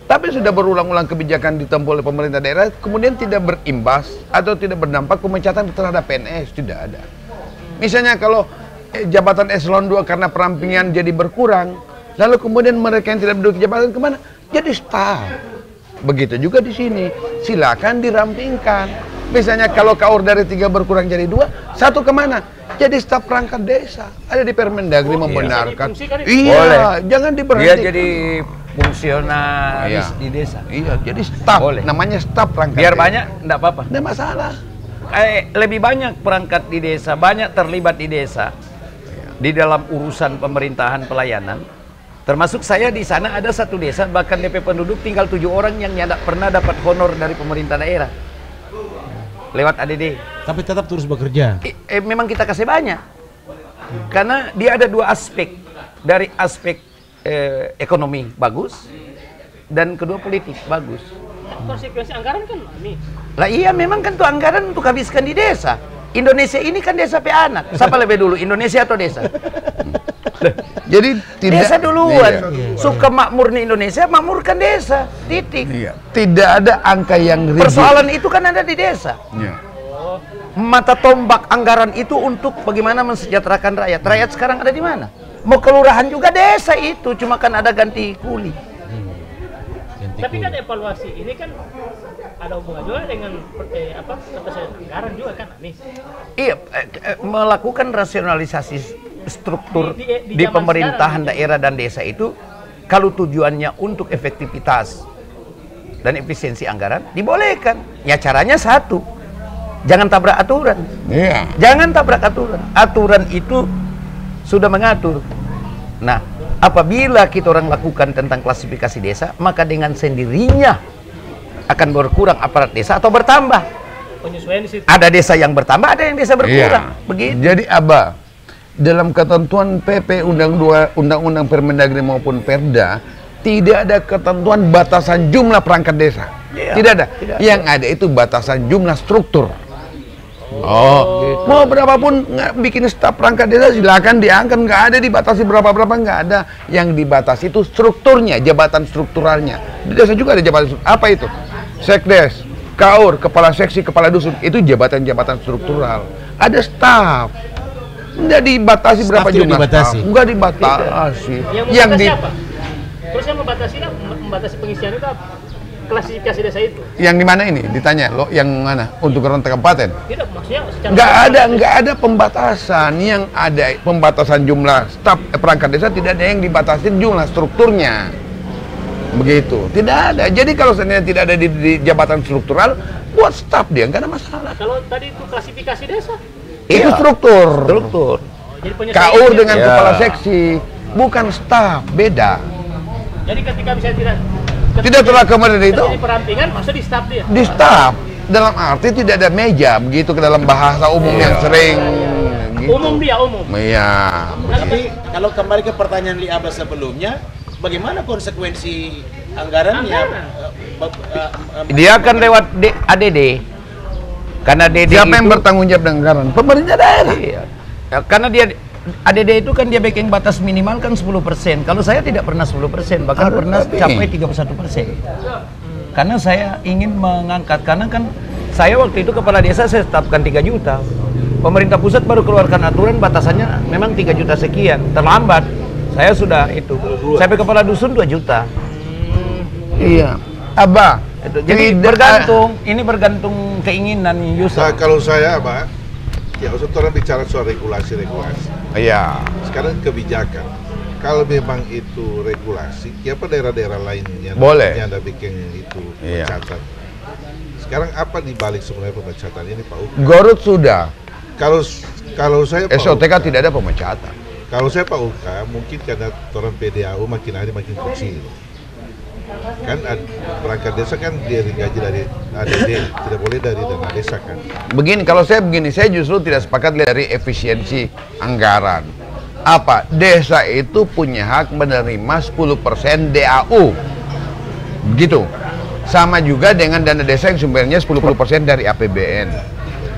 Tapi sudah berulang-ulang kebijakan ditempuh oleh pemerintah daerah, kemudian tidak berimbas atau tidak berdampak pemecatan terhadap PNS, tidak ada. Misalnya kalau jabatan eselon 2 karena perampingan jadi berkurang, lalu kemudian mereka yang tidak menduduki jabatan kemana? Jadi staf. Begitu juga di sini, silakan dirampingkan. Misalnya kalau kaur dari 3 berkurang jadi 2, 1 kemana? Jadi staf perangkat desa. Ada di Permendagri membenarkan. Iya, Boleh. jangan Dia diberhentikan. jadi fungsionaris Iya. di desa. Iya, jadi staf. Boleh. Namanya staf perangkat Biar desa. banyak, enggak apa-apa. Tidak masalah. Lebih banyak perangkat di desa, banyak terlibat di desa di dalam urusan pemerintahan pelayanan. Termasuk saya di sana ada satu desa bahkan DP penduduk tinggal 7 orang yang tidak pernah dapat honor dari pemerintah daerah lewat ADD. Tapi tetap terus bekerja. Memang kita kasih banyak karena dia ada 2 aspek, dari aspek ekonomi bagus dan kedua politik bagus. konsekuensi anggaran kan nih. Lah iya, memang kan tuh anggaran untuk habiskan di desa. Indonesia ini kan desa pe anak. Siapa lebih dulu, Indonesia atau desa? Jadi tidak, Desa duluan. Suka makmur nih Indonesia, makmurkan desa. Titik. Iya. Tidak ada angka yang ribet. Persoalan itu kan ada di desa. Iya. Mata tombak anggaran itu untuk bagaimana mensejahterakan rakyat. Rakyat sekarang ada di mana? Mau kelurahan juga desa itu, cuma kan ada ganti kuli. Tapi kan evaluasi ini kan ada hubungan juga dengan anggaran juga kan nih. Iya, melakukan rasionalisasi struktur Di di zaman pemerintahan sekarang, daerah dan desa itu, kalau tujuannya untuk efektivitas dan efisiensi anggaran, dibolehkan. Ya caranya satu, jangan tabrak aturan. Iya. Jangan tabrak aturan. Aturan itu sudah mengatur. Nah, apabila kita orang lakukan tentang klasifikasi desa, maka dengan sendirinya akan berkurang aparat desa atau bertambah. Penyesuaian di situ. Ada desa yang bertambah, ada yang desa berkurang. Iya. Begitu. Jadi dalam ketentuan PP Undang-Undang Permendagri maupun Perda, tidak ada ketentuan batasan jumlah perangkat desa. Iya, Tidak ada. tidak Yang ada itu batasan jumlah struktur. Mau berapapun bikin staf perangkat desa silakan diangkat, nggak ada dibatasi berapa nggak ada. Yang dibatasi itu strukturnya, jabatan strukturalnya. Di desa juga ada jabatan apa itu? Sekdes, Kaur, kepala seksi, kepala dusun, itu jabatan-jabatan struktural. Ada staf. Nggak dibatasi Staf berapa tidak jumlah dibatasi. staf. Nggak dibatasi. Yang membatasi apa? Terus yang membatasi pengisian itu apa? Klasifikasi desa itu? Yang di mana ini? Ditanya lo yang mana? Untuk rentak kabupaten? Tidak, maksudnya secara Nggak ada pembatasan. Yang ada pembatasan jumlah staf perangkat desa, tidak ada yang dibatasi jumlah strukturnya. Begitu. Tidak ada. Jadi kalau seandainya tidak ada di jabatan struktural, buat staf dia nggak ada masalah. Kalau tadi itu klasifikasi desa, Itu Iya. struktur. jadi penyesuaian. Kaur dengan Iya. kepala seksi, bukan staf, beda. Jadi ketika misalnya Tidak telah kemarin itu jadi perampingan, maksud di staf dia. di staf. Dalam arti tidak ada meja, begitu ke dalam bahasa umum yang sering. Gitu. Umum dia, umum. Iya. Tapi kalau kembali ke pertanyaan Li Abas sebelumnya, bagaimana konsekuensi anggarannya? Dia akan lewat ADD. Karena DD Siapa yang itu- bertanggung jawab dengan anggaran? Pemerintah daerah. Iya. Ya, karena dia ADD itu kan dia bikin batas minimal kan 10%. Kalau saya tidak pernah 10%, bahkan Ada pernah tapi. capai 31%. Karena saya ingin mengangkat, karena kan saya waktu itu kepala desa saya tetapkan 3 juta. Pemerintah pusat baru keluarkan aturan batasannya memang 3 juta sekian, terlambat. Saya sudah itu. Sampai kepala dusun 2 juta. Iya. Abah. Jadi bergantung, ini bergantung keinginan Yusuf. Nah, kalau saya, Pak, ya usah orang bicara soal regulasi. Iya. Sekarang kebijakan. Kalau memang itu regulasi, siapa daerah-daerah lain yang Boleh. Anda bikin itu Iya. pemecatan? Sekarang apa dibalik sebenarnya pemecatan ini, Pak Uka? Gorut sudah. Kalau saya Pak SOTK Uka, tidak ada pemecatan. Kalau saya Pak Uka, mungkin karena orang PDAU makin hari makin kecil. Kan perangkat desa kan dia digaji dari ADD, tidak boleh dari dana desa kan. Begini, saya justru tidak sepakat dari efisiensi anggaran. Apa? Desa itu punya hak menerima 10% DAU. Begitu. Sama juga dengan dana desa yang sumbernya 10% dari APBN.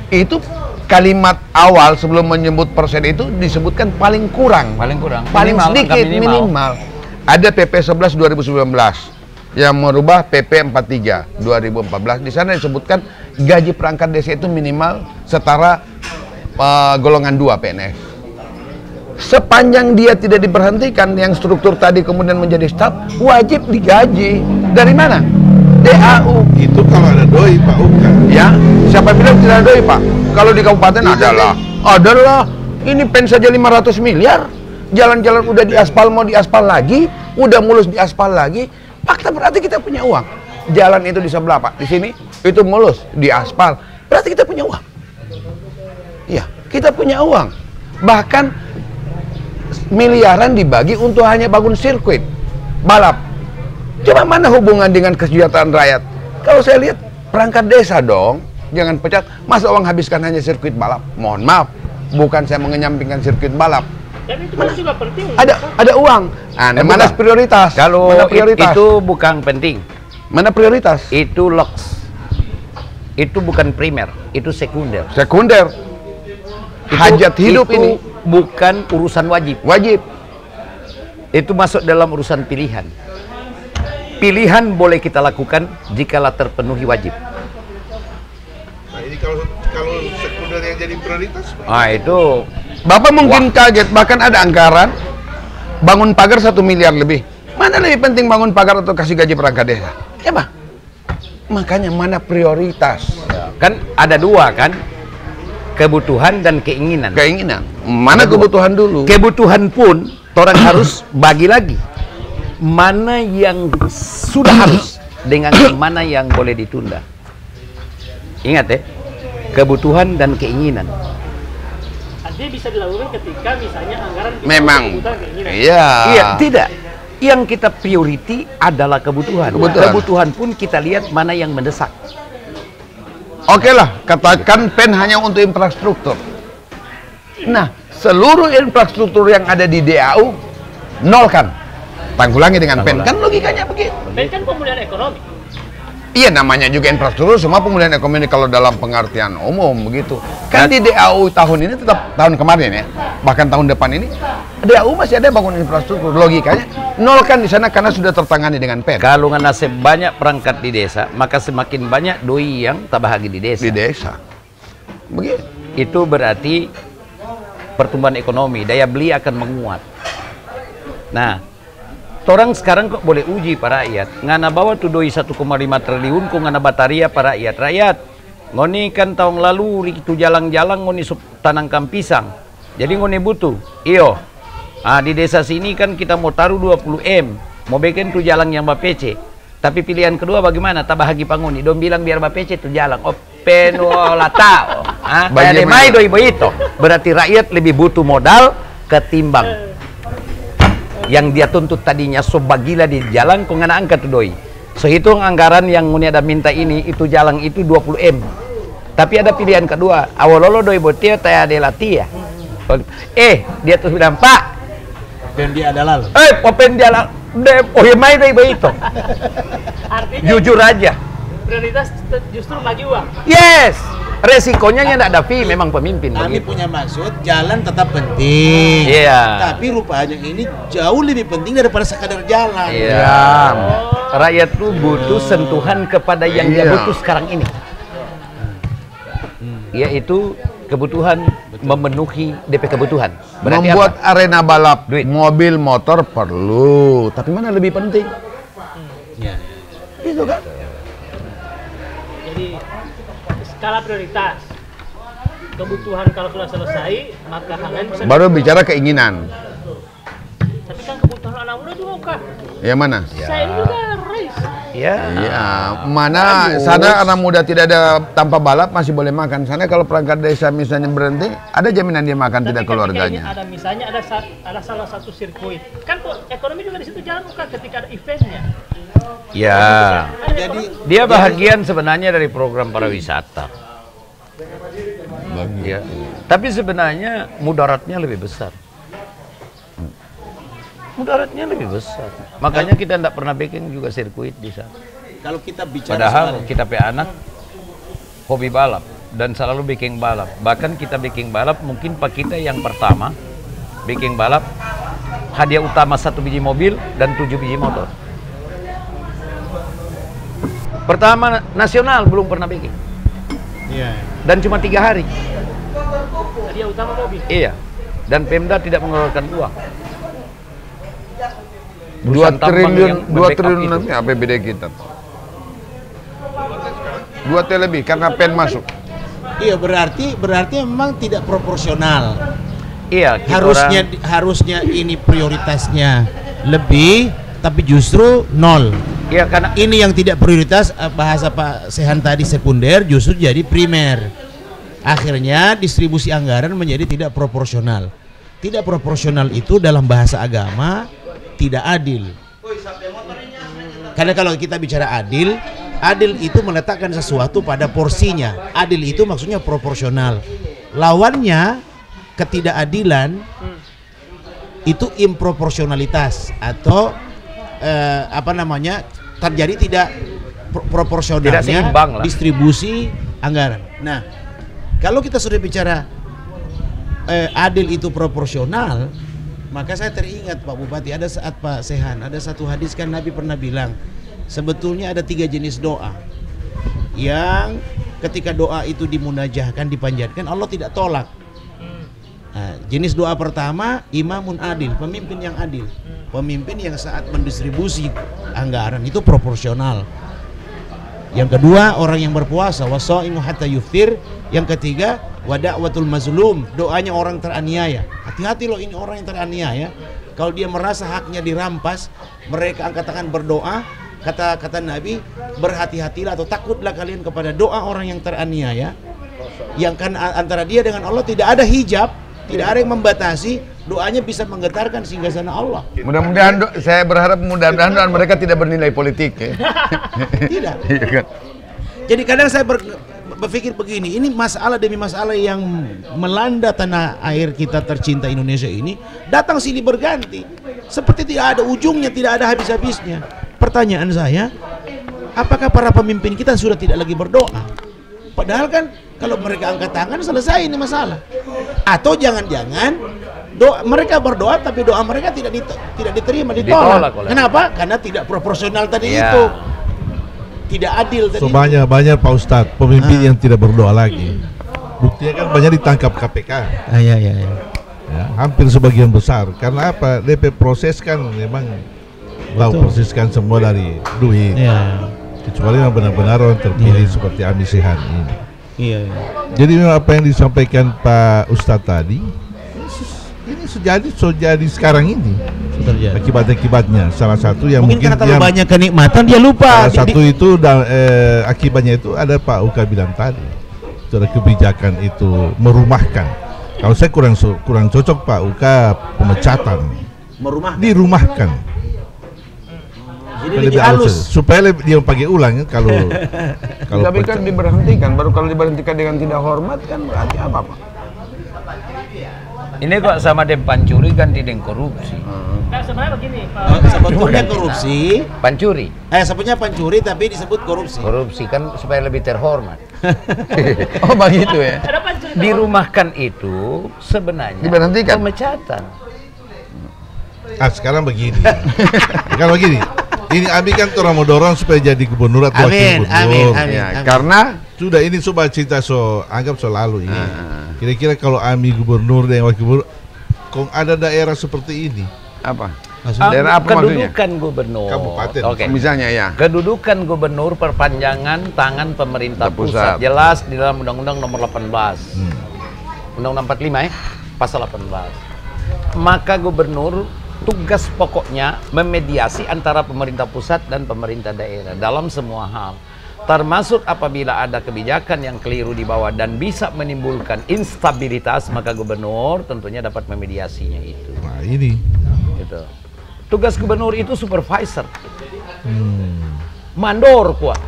Itu kalimat awal sebelum menyebut persen itu disebutkan paling kurang. Paling kurang. Paling Minimal, sedikit, angka minimal. minimal. Ada PP 11 2019 yang merubah PP 43 2014. Di sana disebutkan gaji perangkat desa itu minimal setara golongan 2 PNS. Sepanjang dia tidak diberhentikan, yang struktur tadi kemudian menjadi staf, wajib digaji. Dari mana? DAU. Itu kalau ada doi Pak Uka. Ya, siapa bilang tidak ada doi, Pak? Kalau di kabupaten adalah. Ini pen saja 500 miliar. Jalan-jalan udah diaspal, mau diaspal lagi, udah mulus diaspal lagi. Fakta berarti kita punya uang. Jalan itu di sebelah, Pak. Di sini itu mulus diaspal. Berarti kita punya uang. Iya, kita punya uang. Bahkan miliaran dibagi untuk hanya bangun sirkuit balap. Coba mana hubungan dengan kesejahteraan rakyat? Kalau saya lihat perangkat desa dong, jangan pecat. Masa uang habiskan hanya sirkuit balap? Mohon maaf, bukan saya mengenyampingkan sirkuit balap. Tapi itu kan juga penting. Ada uang. Nah, mana bukan. prioritas? Kalau Mana prioritas? itu bukan penting. Mana prioritas? Itu loks. Itu bukan primer, itu sekunder. Sekunder. Hajat hidup itu ini bukan urusan wajib. wajib. Itu masuk dalam urusan pilihan. Pilihan boleh kita lakukan jikalau terpenuhi wajib. Nah, ini kalau sekunder yang jadi prioritas. Itu Bapak mungkin kaget, bahkan ada anggaran bangun pagar 1 miliar lebih. Mana lebih penting bangun pagar atau kasih gaji perangkat desa? Ya, Pak. Makanya mana prioritas? kan ada dua kan, kebutuhan dan keinginan. Keinginan. Mana kebutuhan dulu? Kebutuhan pun orang harus bagi lagi. Mana yang sudah harus dengan mana yang boleh ditunda. Ingat ya, kebutuhan dan keinginan. Artinya bisa dilakukan ketika misalnya anggaran kita Memang. kebutuhan keinginan. Iya. Iya, tidak. Yang kita priority adalah kebutuhan. Kebutuhan pun kita lihat mana yang mendesak. Oke lah, katakan PEN hanya untuk infrastruktur. Nah, seluruh infrastruktur yang ada di DAU nolkan. Tanggulangi dengan PEN. Kan logikanya begitu. Dan kan pemulihan ekonomi. Iya, namanya juga infrastruktur, semua pemulihan ekonomi kalau dalam pengertian umum begitu. Kan di DAU tahun ini tetap tahun kemarin ya, bahkan tahun depan ini DAU masih ada bangun infrastruktur. Logikanya nolkan di sana karena sudah tertangani dengan PEN. Kalau nasib banyak perangkat di desa, maka semakin banyak doi yang tak bahagia di desa. Di desa. Begitu. Itu berarti pertumbuhan ekonomi, daya beli akan menguat. Nah, orang sekarang kok boleh uji para rakyat. Ngana bawa tu doi 1,5 triliun ku ngana bataria para rakyat. Rakyat, ngoni kan tahun lalu itu jalan-jalan ngoni tanangkan pisang. Jadi ngoni butuh. Iyo. Di desa sini kan kita mau taruh 20 M, mau bikin tu jalan yang BPC. Tapi pilihan kedua bagaimana? Tak bahagi panguni. Dong bilang biar BPC tu jalan. Open latao. Bayar mai doi begitu. Berarti rakyat lebih butuh modal ketimbang yang dia tuntut tadinya sobagila di jalan kok ngana angkat tu doi. So hitung anggaran yang nguni ada minta ini itu jalan itu 20 M. Tapi ada pilihan kedua. Awalolo doi botia taya de latia. Dia tuh bilang, "Pak, Dan dia adalah open dia lah. Ya mai doi begitu." Artinya Jujur aja. prioritas justru bagi uang. Yes. Resikonya nggak ada fee, memang pemimpin kami begitu. punya maksud jalan tetap penting. Iya. Tapi rupanya ini jauh lebih penting daripada sekadar jalan. Iya. Rakyat tuh butuh sentuhan kepada yang dia butuh sekarang ini. Yaitu kebutuhan memenuhi DP kebutuhan. Berarti Membuat apa? arena balap Duit. mobil motor perlu, tapi mana lebih penting? Ya. Gitu kan? Jadi skala prioritas. Kebutuhan kalau sudah selesai, maka hal lain bisa. Baru bicara keinginan. Tapi kan kebutuhan anak muda juga kan. Yang mana? Saya ini juga race. Ya. Iya, mana sana anak muda tidak ada tanpa balap masih boleh makan. Sana kalau perangkat desa misalnya berhenti, ada jaminan dia makan Tapi tidak ketika ini keluarganya. ada misalnya ada salah satu sirkuit. Kan ekonomi juga di situ jalan bukan ketika ada eventnya. Ya. Jadi Dia bahagian sebenarnya dari program pariwisata. Ya. Tapi sebenarnya mudaratnya lebih besar. Mudaratnya lebih besar. Makanya kita tidak pernah bikin juga sirkuit di sana. kalau kita bicara Padahal sekarang, kita pe anak hobi balap dan selalu bikin balap. Bahkan kita bikin balap mungkin pak kita yang pertama bikin balap hadiah utama 1 biji mobil dan 7 biji motor. Pertama nasional belum pernah bikin. Iya. Dan cuma 3 hari. Hadiah utama mobil. Iya. Dan Pemda tidak mengeluarkan uang. 2 Perusahaan tambang triliun, yang 2 membackup triliun itu. lebih APBD kita. 2 T lebih karena PEN masuk. Iya, berarti memang tidak proporsional. Iya, kita Harusnya ini prioritasnya lebih, tapi justru nol. Iya, karena Ini yang tidak prioritas, bahasa Pak Sehan tadi sekunder, justru jadi primer. Akhirnya distribusi anggaran menjadi tidak proporsional. Tidak proporsional itu dalam bahasa agama tidak adil. Karena kalau kita bicara adil, adil itu meletakkan sesuatu pada porsinya. Adil itu maksudnya proporsional. Lawannya ketidakadilan itu improporsionalitas atau terjadi proporsionalnya Tidak seimbang lah. distribusi anggaran. Nah, kalau kita sudah bicara adil itu proporsional, maka saya teringat Pak Bupati, ada saat Pak Sehan, ada satu hadis kan Nabi pernah bilang, sebetulnya ada 3 jenis doa yang ketika doa itu dimunajahkan, dipanjatkan, Allah tidak tolak. Nah, jenis doa pertama, imamun adil, pemimpin yang adil, pemimpin yang saat mendistribusi anggaran itu proporsional. Yang kedua, orang yang berpuasa, wasaimu hatta yuftir. Yang ketiga, wada'watul mazlum, doanya orang teraniaya. Hati-hati loh, ini orang yang teraniaya, kalau dia merasa haknya dirampas, mereka angkat tangan berdoa. Kata Nabi, berhati-hatilah atau takutlah kalian kepada doa orang yang teraniaya, yang kan antara dia dengan Allah tidak ada hijab, tidak ada yang membatasi, doanya bisa menggetarkan singgasana Allah. Mudah-mudahan saya berharap mudah-mudahan mereka tidak bernilai politik ya. Tidak. Iya kan? Jadi kadang saya berpikir begini, ini masalah demi masalah yang melanda tanah air kita tercinta Indonesia ini, datang silih berganti, seperti tidak ada ujungnya, tidak ada habis-habisnya. Pertanyaan saya, apakah para pemimpin kita sudah tidak lagi berdoa? Padahal kan kalau mereka angkat tangan selesai ini masalah. Atau jangan-jangan mereka berdoa tapi doa mereka tidak diterima, ditolak. Kenapa? Karena tidak proporsional tadi itu. Tidak adil tadi. So banyak Pak Ustadz pemimpin yang tidak berdoa lagi. Buktinya kan banyak ditangkap KPK. Ya, hampir sebagian besar. Karena apa? DP proses kan memang tahu persis kan semua dari duit. Kecuali yang benar-benar orang terpilih seperti Ami Sehan ini. Jadi memang apa yang disampaikan Pak Ustadz tadi ini jadi sekarang ini. Akibat-akibatnya salah satu yang mungkin karena terlalu banyak kenikmatan dia lupa. Salah satu itu akibatnya itu ada Pak Uka bilang tadi. Itu ada kebijakan itu merumahkan. Kalau saya kurang cocok Pak Uka pemecatan. Dirumahkan. Jadi lebih halus supaya dia pakai ulang kalau tapi kan diberhentikan, baru kalau diberhentikan dengan tidak hormat kan berarti apa? Ini kok sama dem pancuri ganti dem korupsi. Nah, sebenarnya begini, sebetulnya korupsi, pancuri. Sebetulnya pancuri tapi disebut korupsi. Korupsi kan supaya lebih terhormat. Oh begitu ya. Dirumahkan itu sebenarnya diberhentikan. Pemecatan. Sekarang begini. Kalau begini, ini Abi kan orang mau dorong supaya jadi gubernur atau wakil gubernur. Amin. Karena sudah ini coba cerita anggap lalu ini. Kira-kira kalau Ami gubernur dan wakil gubernur, kok ada daerah seperti ini? Apa? Daerah apa maksudnya? Kedudukan gubernur. Kabupaten. Okay. Misalnya ya. Kedudukan gubernur perpanjangan tangan pemerintah pusat. Jelas di dalam Undang-Undang Nomor 18. Undang-Undang 45 Pasal 18. Maka gubernur tugas pokoknya memediasi antara pemerintah pusat dan pemerintah daerah dalam semua hal, termasuk apabila ada kebijakan yang keliru di bawah dan bisa menimbulkan instabilitas, maka gubernur tentunya dapat memediasinya itu. Nah ini gitu. Tugas gubernur itu supervisor. Mandor kuat.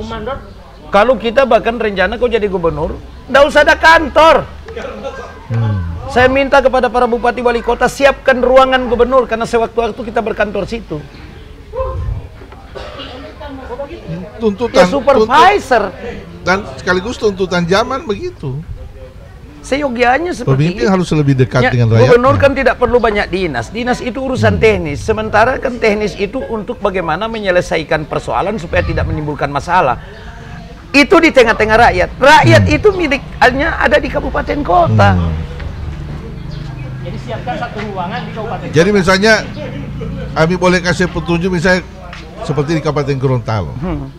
mandor. Kalau kita bahkan rencana kau jadi gubernur, nggak usah ada kantor. Saya minta kepada para bupati wali kota siapkan ruangan gubernur karena sewaktu-waktu kita berkantor situ. Tuntutan supervisor dan sekaligus tuntutan zaman begitu. Seyogianya seperti pemimpin harus lebih dekat dengan rakyat. Gubernur kan tidak perlu banyak dinas. Dinas itu urusan teknis. Sementara kan teknis itu untuk bagaimana menyelesaikan persoalan supaya tidak menimbulkan masalah. Itu di tengah-tengah rakyat. Rakyat itu miliknya ada di kabupaten kota. Jadi siapkan satu ruangan di kabupaten. Jadi misalnya Ami boleh kasih petunjuk misalnya seperti di Kabupaten Gorontalo.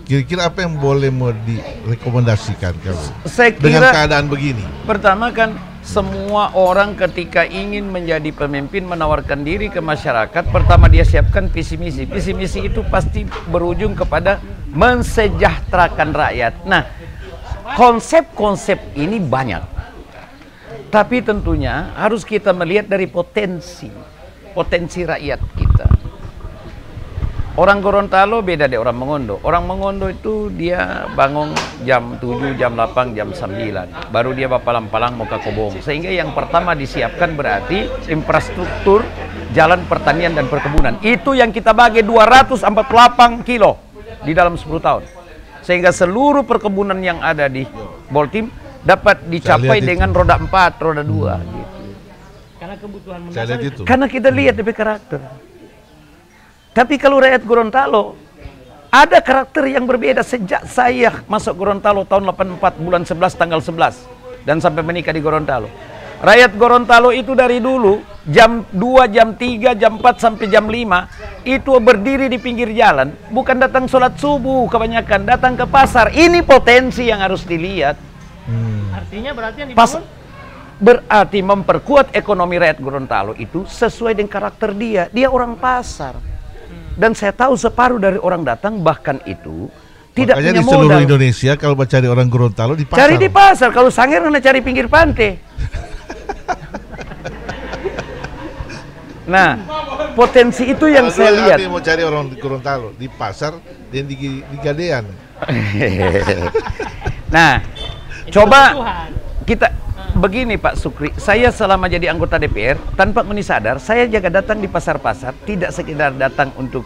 Kira-kira apa yang boleh mau direkomendasikan kalau dengan keadaan begini? Pertama kan semua orang ketika ingin menjadi pemimpin menawarkan diri ke masyarakat, pertama dia siapkan visi misi. Visi misi itu pasti berujung kepada mensejahterakan rakyat. Nah, konsep-konsep ini banyak. Tapi tentunya harus kita melihat dari potensi rakyat kita. Orang Gorontalo beda deh orang Mengondo. Orang Mengondo itu dia bangun jam 7, jam 8, jam 9. Baru dia bapalang-palang mau ke Kobong. Sehingga yang pertama disiapkan berarti infrastruktur jalan pertanian dan perkebunan. Itu yang kita bagi 248 kilo. di dalam 10 tahun. Sehingga seluruh perkebunan yang ada di Boltim dapat dicapai dengan roda 4, roda 2 gitu. Karena kebutuhan Saya mendasar lihat itu. Karena kita lihat DP karakter. Tapi kalau rakyat Gorontalo, ada karakter yang berbeda sejak saya masuk Gorontalo tahun 84 bulan 11 tanggal 11 dan sampai menikah di Gorontalo. Rakyat Gorontalo itu dari dulu jam 2, jam 3, jam 4 sampai jam 5 itu berdiri di pinggir jalan, bukan datang sholat subuh kebanyakan, datang ke pasar. Ini potensi yang harus dilihat. artinya berarti yang Pas, dibangun berarti memperkuat ekonomi rakyat Gorontalo itu sesuai dengan karakter dia. Dia orang pasar. Dan saya tahu separuh dari orang datang bahkan itu tidak Makanya punya di seluruh modal. Indonesia kalau mau cari orang Gorontalo di pasar. Cari di pasar, kalau Sangir kena cari pinggir pantai. Nah, potensi itu yang Kalau saya dulu lihat. ada yang mau cari orang di Gorontalo di pasar dan di Gadean. Nah, itu coba kebutuhan. kita begini Pak Sukri, saya selama jadi anggota DPR tanpa sadar, saya jaga datang di pasar-pasar, tidak sekedar datang untuk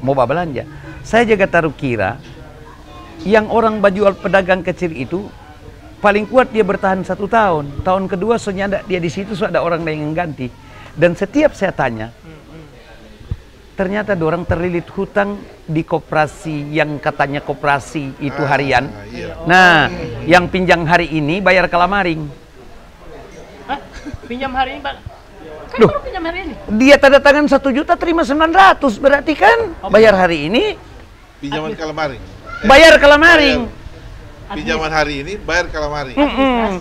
mau belanja. Saya jaga taruh kira yang orang jual pedagang kecil itu paling kuat dia bertahan 1 tahun. Tahun kedua senyanda dia di situ sudah ada orang lain yang ganti. Dan setiap saya tanya, ternyata orang terlilit hutang di koperasi yang katanya koperasi itu harian. Iya. Nah, yang pinjam hari ini bayar kalamaring. Hah? Pinjam hari ini Pak? Kan Duh. baru pinjam hari ini. Dia tanda tangan 1 juta terima 900, berarti kan bayar hari ini, Pinjaman kalamaring. bayar kalamaring. Pinjaman hari ini bayar kalamaring. Mm-mm.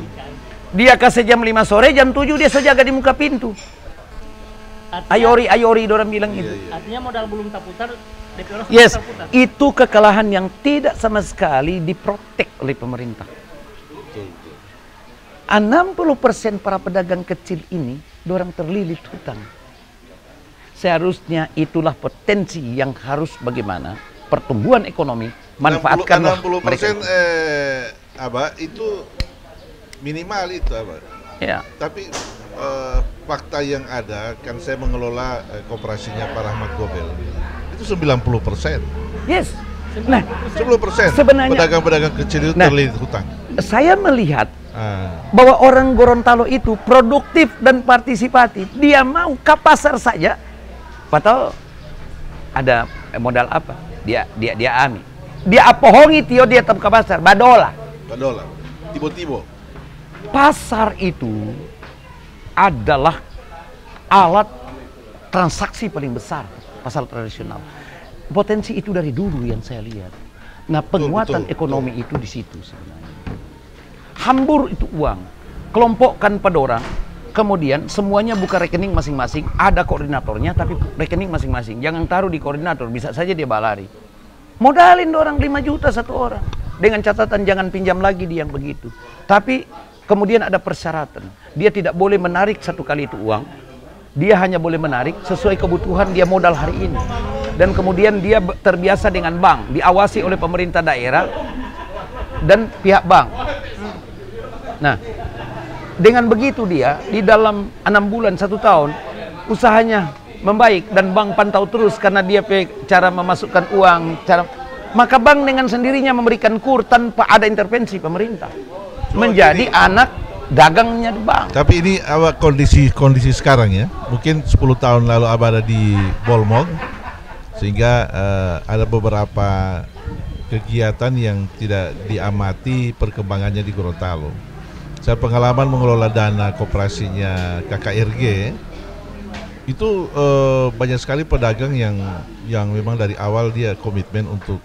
Dia kasih jam 5 sore, jam 7 dia sejaga di muka pintu. Artinya, Ayori orang bilang itu. artinya modal belum terputar, DP orang sudah Yes, terputar. itu kekalahan yang tidak sama sekali diprotek oleh pemerintah. 60% para pedagang kecil ini orang terlilit hutang. Seharusnya itulah potensi yang harus bagaimana pertumbuhan ekonomi manfaatkanlah 60% mereka. itu minimal itu Abah. Ya. Tapi fakta yang ada kan saya mengelola koperasinya Pak Rahmat Gobel. Itu 90%. Yes. Nah, 10% Sebenarnya- pedagang-pedagang kecil itu Nah. terlilit hutang. saya melihat Ah, bahwa orang Gorontalo itu produktif dan partisipatif. Dia mau ke pasar saja. Padahal ada modal apa? Dia ambil. Dia apohongi tio dia tetap ke pasar. Badola. $1, tibo-tibo. Pasar itu adalah alat transaksi paling besar pasar tradisional. Potensi itu dari dulu yang saya lihat. Nah, penguatan betul. ekonomi itu di situ sebenarnya. Hambur itu uang, kelompokkan pada orang, kemudian semuanya buka rekening masing-masing, ada koordinatornya tapi rekening masing-masing. Jangan taruh di koordinator, bisa saja dia balari. Modalin orang 5 juta satu orang, dengan catatan jangan pinjam lagi di yang begitu. Tapi kemudian ada persyaratan, dia tidak boleh menarik satu kali itu uang, dia hanya boleh menarik sesuai kebutuhan dia modal hari ini. Dan kemudian dia terbiasa dengan bank, diawasi oleh pemerintah daerah dan pihak bank. Nah, dengan begitu dia di dalam 6 bulan 1 tahun usahanya membaik dan bank pantau terus karena dia cara memasukkan uang, maka bank dengan sendirinya memberikan kur tanpa ada intervensi pemerintah. Menjadi anak dagangnya di bank. Tapi ini kondisi sekarang ya. Mungkin 10 tahun lalu Abah ada di Bolmong, sehingga ada beberapa kegiatan yang tidak diamati perkembangannya di Gorontalo. Saya pengalaman mengelola dana koperasinya KKRG, itu banyak sekali pedagang yang memang dari awal dia komitmen untuk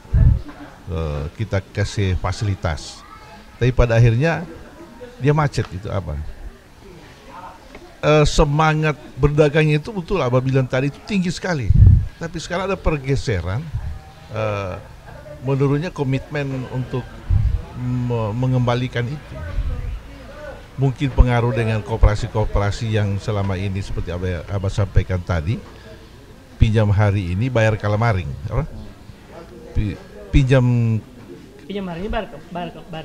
kita kasih fasilitas. Tapi pada akhirnya dia macet itu apa? Semangat berdagangnya itu betul Abah bilang tadi itu tinggi sekali. Tapi sekarang ada pergeseran, menurunnya komitmen untuk mengembalikan itu. Mungkin pengaruh dengan koperasi-koperasi yang selama ini seperti Abah sampaikan tadi, pinjam hari ini bayar kalamaring, apa? Pinjam hari ini bayar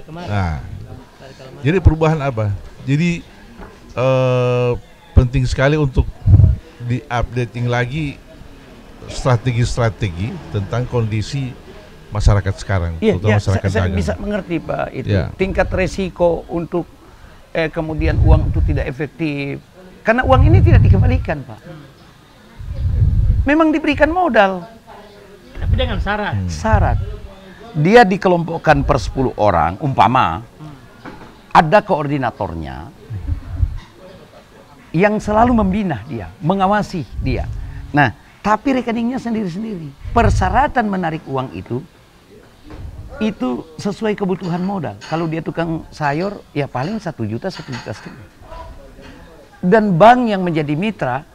kemarin. Nah, Bayar kemarin. jadi perubahan apa? Jadi penting sekali untuk di-updating lagi strategi-strategi tentang kondisi masyarakat sekarang, terutama masyarakat saya dagang. bisa mengerti Pak itu. Ya. Tingkat resiko untuk kemudian uang itu tidak efektif. Karena uang ini tidak dikembalikan Pak. Memang diberikan modal. Tapi dengan syarat. Syarat. Dia dikelompokkan per 10 orang, umpama ada koordinatornya yang selalu membina dia, mengawasi dia. Nah, tapi rekeningnya sendiri-sendiri. Persyaratan menarik uang itu sesuai kebutuhan modal. Kalau dia tukang sayur, ya paling 1 juta, 1,5 juta. Dan bank yang menjadi mitra,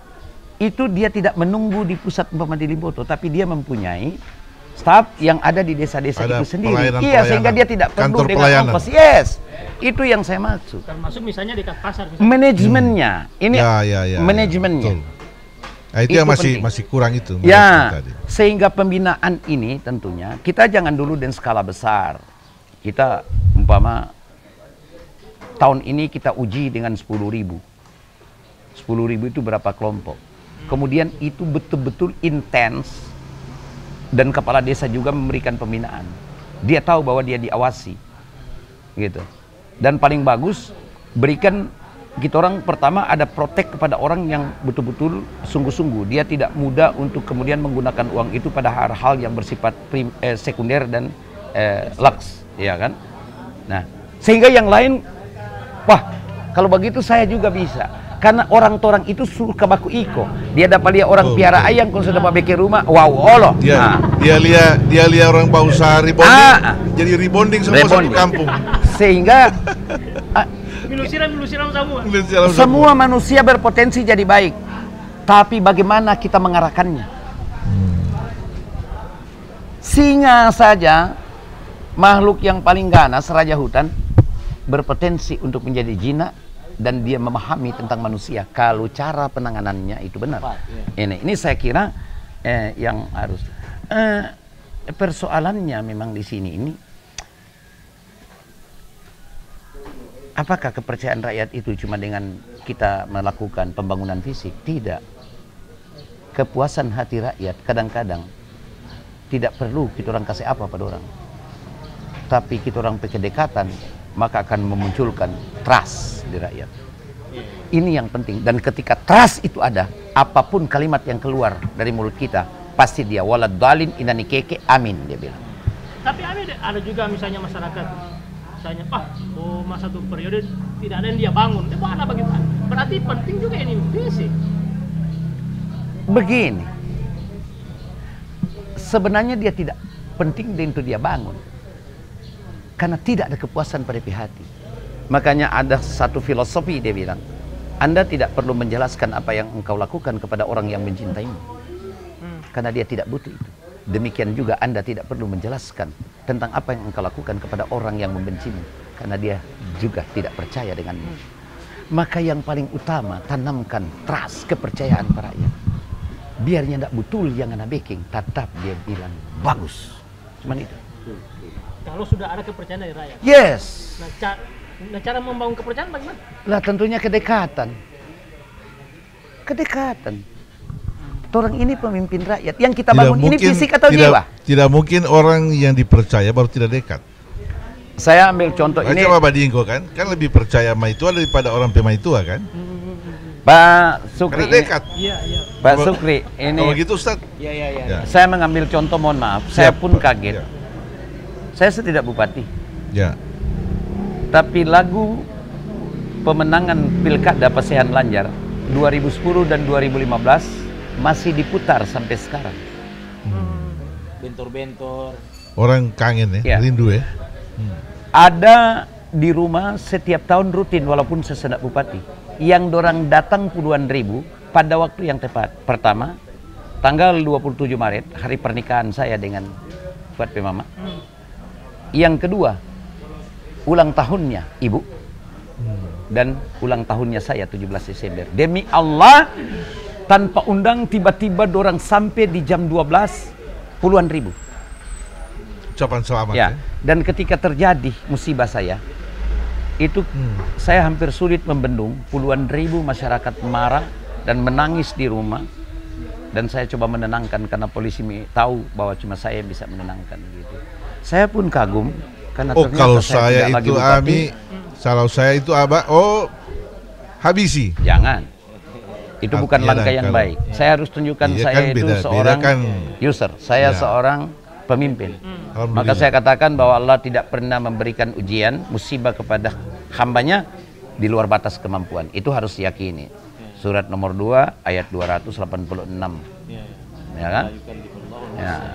itu dia tidak menunggu di pusat umpama di Limboto, tapi dia mempunyai staf yang ada di desa-desa itu sendiri. Iya, sehingga dia tidak perlu dengan ongkos. Yes, itu yang saya maksud. Termasuk misalnya di pasar. Manajemennya, ini manajemennya. Betul. Nah, itu yang masih kurang itu. Ya, sehingga pembinaan ini tentunya kita jangan dulu dengan skala besar. Kita umpama tahun ini kita uji dengan 10.000. 10.000 itu berapa kelompok? Kemudian itu betul-betul intens dan kepala desa juga memberikan pembinaan. Dia tahu bahwa dia diawasi, gitu. Dan paling bagus berikan kita orang pertama ada protek kepada orang yang betul-betul sungguh-sungguh. Dia tidak mudah untuk kemudian menggunakan uang itu pada hal-hal yang bersifat sekunder dan lux, ya kan? Nah, sehingga yang lain, wah, kalau begitu saya juga bisa. Karena orang-orang itu suruh ke baku iko. Dia dapat lihat orang piara ayam kalau sudah dapat bikin rumah, wow, Allah. Dia lihat orang berusaha rebonding, jadi rebonding semua satu kampung. Sehingga milu-siram semua. Semua manusia berpotensi jadi baik. Tapi bagaimana kita mengarahkannya? Singa saja, makhluk yang paling ganas, raja hutan, berpotensi untuk menjadi jinak. Dan dia memahami tentang manusia kalau cara penanganannya itu benar. Ini saya kira yang harus persoalannya memang di sini ini, apakah kepercayaan rakyat itu cuma dengan kita melakukan pembangunan fisik? Tidak. Kepuasan hati rakyat kadang-kadang tidak perlu kita orang kasih apa pada orang, tapi kita orang pakai kedekatan, maka akan memunculkan trust di rakyat. Ini yang penting. Dan ketika trust itu ada, apapun kalimat yang keluar dari mulut kita, pasti dia walad dalin inani keke amin, dia bilang. Tapi ada juga misalnya masyarakat, misalnya masa 1 periode tidak ada yang dia bangun, itu mana bagaimana? Berarti penting juga ini visi. Begini, sebenarnya dia tidak penting untuk dia bangun, karena tidak ada kepuasan pada hati. Makanya ada satu filosofi dia bilang, Anda tidak perlu menjelaskan apa yang engkau lakukan kepada orang yang mencintaimu, karena dia tidak butuh itu. Demikian juga Anda tidak perlu menjelaskan tentang apa yang engkau lakukan kepada orang yang membencimu, karena dia juga tidak percaya denganmu. Maka yang paling utama, tanamkan trust, kepercayaan para rakyat. Biarnya tidak betul yang Anda baking, tetap dia bilang bagus. Cuman itu. Kalau sudah ada kepercayaan dari rakyat. Yes. Nah, cara membangun kepercayaan bagaimana? Lah tentunya kedekatan. Kedekatan. Orang ini pemimpin rakyat. Yang kita bangun ini fisik atau jiwa? Tidak mungkin orang yang dipercaya baru tidak dekat. Saya ambil contoh ini. Coba bandingko kan lebih percaya sama itu daripada orang pemain tua kan? Pak Sukri. Karena dekat. Iya. Pak Sukri, ini. Kalau gitu Ustaz. Iya. Saya mengambil contoh, mohon maaf. Saya pun kaget. Saya tidak bupati. Ya. Tapi lagu pemenangan Pilkada Pasehan Lanjar 2010 dan 2015 masih diputar sampai sekarang. Bentor-bentor. Orang kangen ya, rindu ya. Ada di rumah setiap tahun rutin walaupun sesendak bupati. Yang dorang datang puluhan ribu pada waktu yang tepat. Pertama, tanggal 27 Maret, hari pernikahan saya dengan Buat Pemama. Yang kedua, ulang tahunnya ibu dan ulang tahunnya saya 17 Desember. Demi Allah, tanpa undang tiba-tiba dorang sampai di jam 12 puluhan ribu. Ucapan selamat ya. Dan ketika terjadi musibah saya itu saya hampir sulit membendung. Puluhan ribu masyarakat marah dan menangis di rumah Dan saya coba menenangkan karena polisi tahu bahwa cuma saya yang bisa menenangkan gitu. Saya pun kagum karena ternyata kalau saya saya tidak itu lagi bupati. Ami, kalau saya itu Abah, habisi. Jangan. Itu bukan Iya, langkah yang kalau- baik. Saya harus tunjukkan Iya saya kan, itu beda seorang kan. user. Saya Ya. seorang pemimpin. Maka Alhamdulillah. saya katakan bahwa Allah tidak pernah memberikan ujian, musibah kepada hambanya di luar batas kemampuan. Itu harus diyakini. Surat nomor 2 ayat 286. Ya kan? Ya.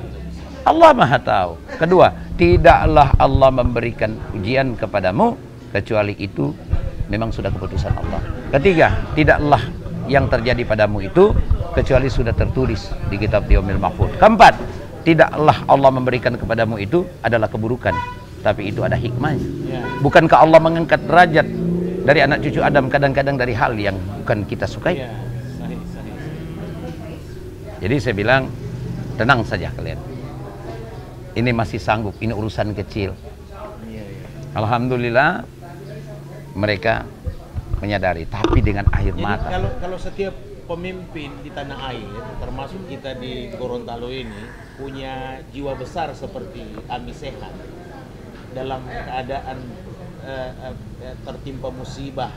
Allah Maha tahu. Kedua, tidaklah Allah memberikan ujian kepadamu kecuali itu memang sudah keputusan Allah. Ketiga, tidaklah yang terjadi padamu itu kecuali sudah tertulis di kitab Yaumil Mahfuz. Keempat, tidaklah Allah memberikan kepadamu itu adalah keburukan, tapi itu ada hikmahnya. Bukankah Allah mengangkat derajat dari anak cucu Adam kadang-kadang dari hal yang bukan kita sukai? Jadi saya bilang, tenang saja kalian. Ini masih sanggup, ini urusan kecil. Alhamdulillah mereka menyadari, tapi dengan air Jadi mata. kalau setiap pemimpin di tanah air, termasuk kita di Gorontalo ini, punya jiwa besar seperti Ami Sehan dalam keadaan tertimpa musibah,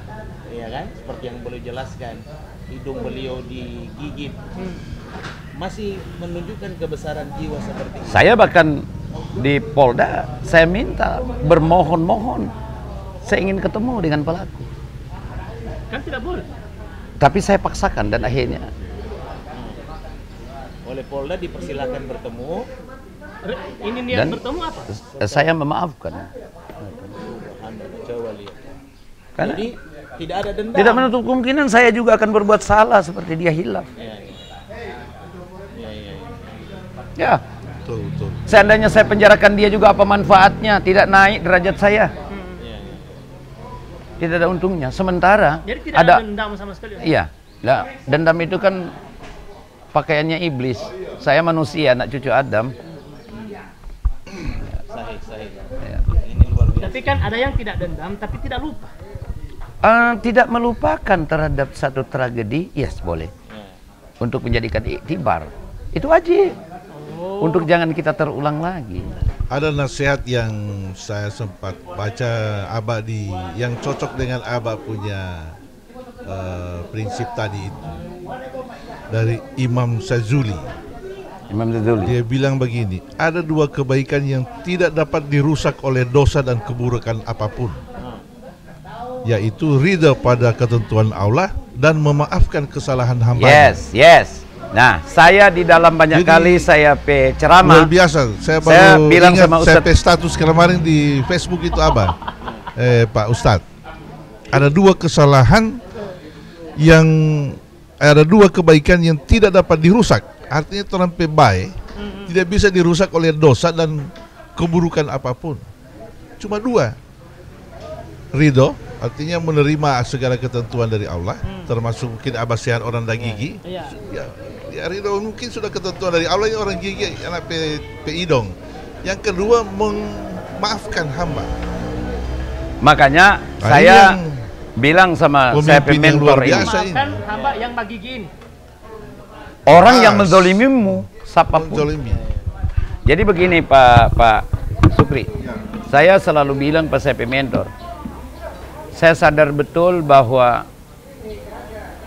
ya kan? Seperti yang beliau jelaskan, hidung beliau digigit, masih menunjukkan kebesaran jiwa seperti itu. Saya bahkan di Polda, saya minta bermohon-mohon, saya ingin ketemu dengan pelaku. Kan tidak boleh. Tapi saya paksakan dan akhirnya Oleh Polda dipersilakan bertemu. Ini niat Dan- bertemu apa? saya memaafkan. Anda coba lihat. Karena Jadi tidak ada dendam. tidak menutup kemungkinan saya juga akan berbuat salah seperti dia hilaf. Ya, ya. Ya, ya, ya. Ya, Betul, betul. seandainya saya penjarakan dia juga apa manfaatnya? Tidak naik derajat saya. Ya, ya. Tidak ada untungnya. Sementara Jadi tidak ada dendam sama sekali. Iya. Nah, dendam itu kan pakaiannya iblis. Saya manusia, anak cucu Adam. Sahih, sahih. Ya. Ini luar biasa. Tapi kan ada yang tidak dendam tapi tidak lupa. Tidak melupakan terhadap satu tragedi, yes boleh. Ya. Untuk menjadikan iktibar. Itu wajib. Untuk jangan kita terulang lagi. Ada nasihat yang saya sempat baca Abah yang cocok dengan Abah punya prinsip tadi itu dari Imam Sazuli. Imam Ghazali. Dia bilang begini, ada dua kebaikan yang tidak dapat dirusak oleh dosa dan keburukan apapun, yaitu ridha pada ketentuan Allah dan memaafkan kesalahan hamba. Yes, yes. Nah, saya di dalam banyak Jadi, kali saya Luar ceramah. biasa. Saya Saya baru bilang ingat sama saya Ustadz. status kemarin di Facebook itu Abah, Pak Ustadz. Ada dua kesalahan yang ada dua kebaikan yang tidak dapat dirusak. Artinya terlampau baik tidak bisa dirusak oleh dosa dan keburukan apapun. Cuma dua. Ridho, artinya menerima segala ketentuan dari Allah, termasuk mungkin Abah sehat orang dah gigi. Iya. Ya ridho mungkin sudah ketentuan dari Allah, ini orang gigi anak peidong. Yang kedua memaafkan hamba. Makanya Nah, saya ini yang bilang sama saya pemimpin yang mentor luar ini. biasa. Maafkan hamba yang bagi gini. Orang yang Pas. menzolimimu, siapapun. Menzolimi. Jadi begini Pak Supri, saya selalu bilang pas saya mentor, saya sadar betul bahwa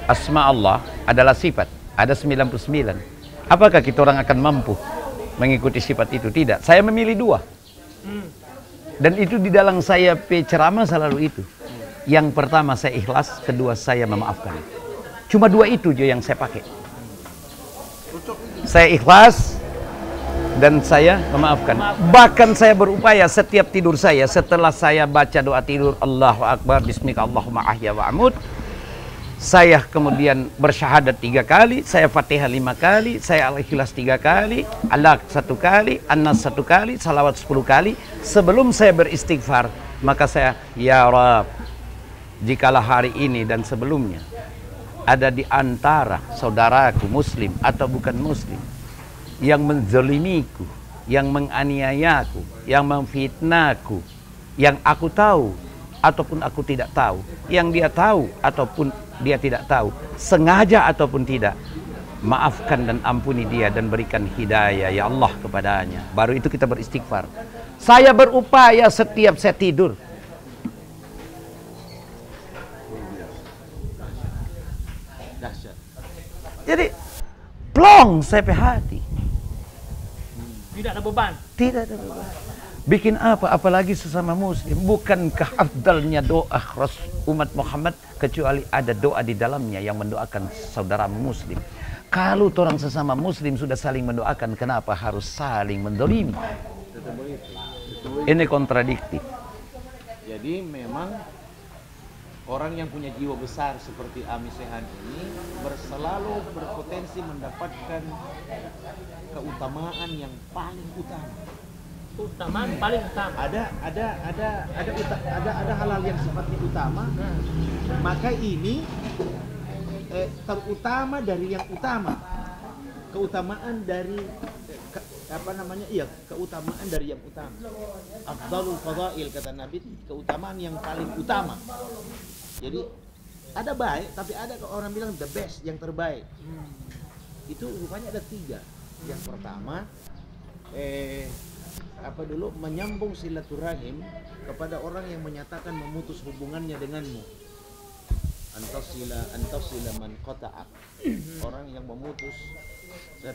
asma Allah adalah sifat, ada 99. Apakah kita orang akan mampu mengikuti sifat itu? Tidak, saya memilih dua. Dan itu di dalam saya ceramah selalu itu. Yang pertama saya ikhlas, kedua saya memaafkan. Cuma dua itu aja yang saya pakai. Saya ikhlas dan saya memaafkan. Bahkan saya berupaya setiap tidur saya, setelah saya baca doa tidur Allahu Akbar, Bismika Allahumma ahya wa amut, saya kemudian bersyahadat 3 kali, saya Fatihah 5 kali, saya Al-Ikhlas 3 kali, Alaq 1 kali, An-Nas 1 kali, salawat 10 kali. Sebelum saya beristighfar, maka saya, ya Rab, jikalau hari ini dan sebelumnya ada di antara saudaraku muslim atau bukan muslim yang menzalimiku, yang menganiayaku, yang memfitnahku, yang aku tahu ataupun aku tidak tahu, yang dia tahu ataupun dia tidak tahu, sengaja ataupun tidak, maafkan dan ampuni dia dan berikan hidayah ya Allah kepadanya. Baru itu kita beristighfar. Saya berupaya setiap saya tidur. Jadi plong saya pe hati. Tidak ada beban. Tidak ada beban. Bikin apa? Apalagi sesama muslim. Bukankah afdalnya doa umat Muhammad kecuali ada doa di dalamnya yang mendoakan saudara muslim. Kalau orang sesama muslim sudah saling mendoakan, kenapa harus saling mendolimi? Ini kontradiktif. Jadi memang orang yang punya jiwa besar seperti Ami Sehan ini selalu berpotensi mendapatkan keutamaan yang paling utama. Utamaan paling utama. Ada hal-hal yang sifatnya utama, maka ini terutama dari yang utama. Keutamaan dari keutamaan dari yang utama. Afdalul fadail kata Nabi, keutamaan yang paling utama. Jadi ada baik, tapi ada orang bilang the best, yang terbaik. Itu rupanya ada 3. Yang pertama, menyambung silaturahim kepada orang yang menyatakan memutus hubungannya denganmu. Antasila man qata'ak. Orang yang memutus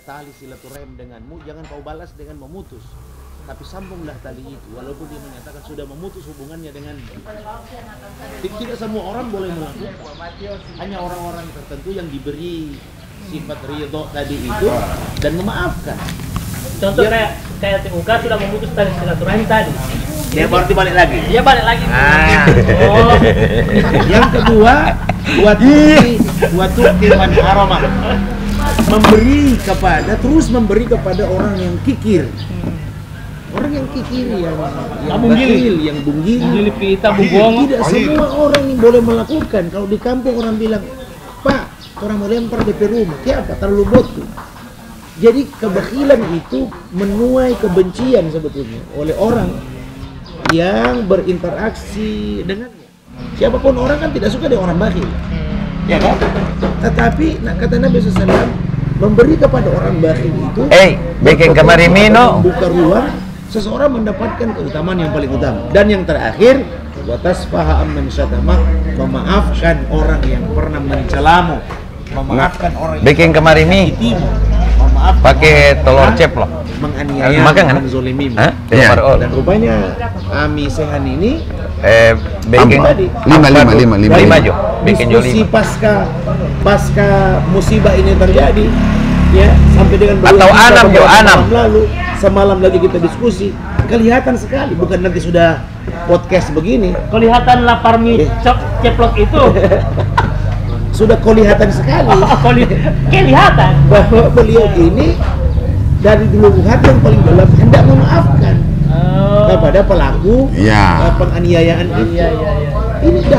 tali silaturahim denganmu, jangan kau balas dengan memutus, tapi sambunglah tali itu walaupun dia menyatakan sudah memutus hubungannya denganmu. Tidak semua orang boleh melakukan, hanya orang-orang tertentu yang diberi sifat ridho tadi itu dan memaafkan. Contoh kayak TUK sudah memutus tali silaturahim tadi. Dia berarti balik lagi. Dia balik lagi. Oh. Yang kedua, waktu man harama. Terus memberi kepada orang yang kikir. Orang yang kikir, yang bakhil, yang bunggil. Tidak semua orang yang boleh melakukan. Kalau di kampung orang bilang, "Pak, orang melempar DP rumah." Kenapa? Terlalu bodoh. Jadi kebakhilan itu menuai kebencian sebetulnya oleh orang yang berinteraksi dengannya. Siapapun orang kan tidak suka dengan orang bakhil, ya kan? Tetapi kata Nabi SAW, memberi kepada orang bakhil itu, bikin kemari mino, buka ruang seseorang mendapatkan keutamaan yang paling utama. Dan yang terakhir, watasfaha amman syatama, memaafkan orang yang pernah mencelamu, memaafkan orang yang bikin kemari mie. Pakai telur ceplok, menganiaya, menzolimi. Dan rupanya Ami Sehan ini bikin 5 jo. Bikin diskusi pasca musibah ini terjadi, ya, sampai dengan atau anam lalu semalam lagi kita diskusi, kelihatan sekali, bukan nanti sudah podcast begini, kelihatan lapar mie ceplok itu. Sudah kelihatan sekali. Kelihatan bahwa beliau ini dari dulu hati yang paling dalam hendak memaafkan kepada pelaku penganiayaan ini.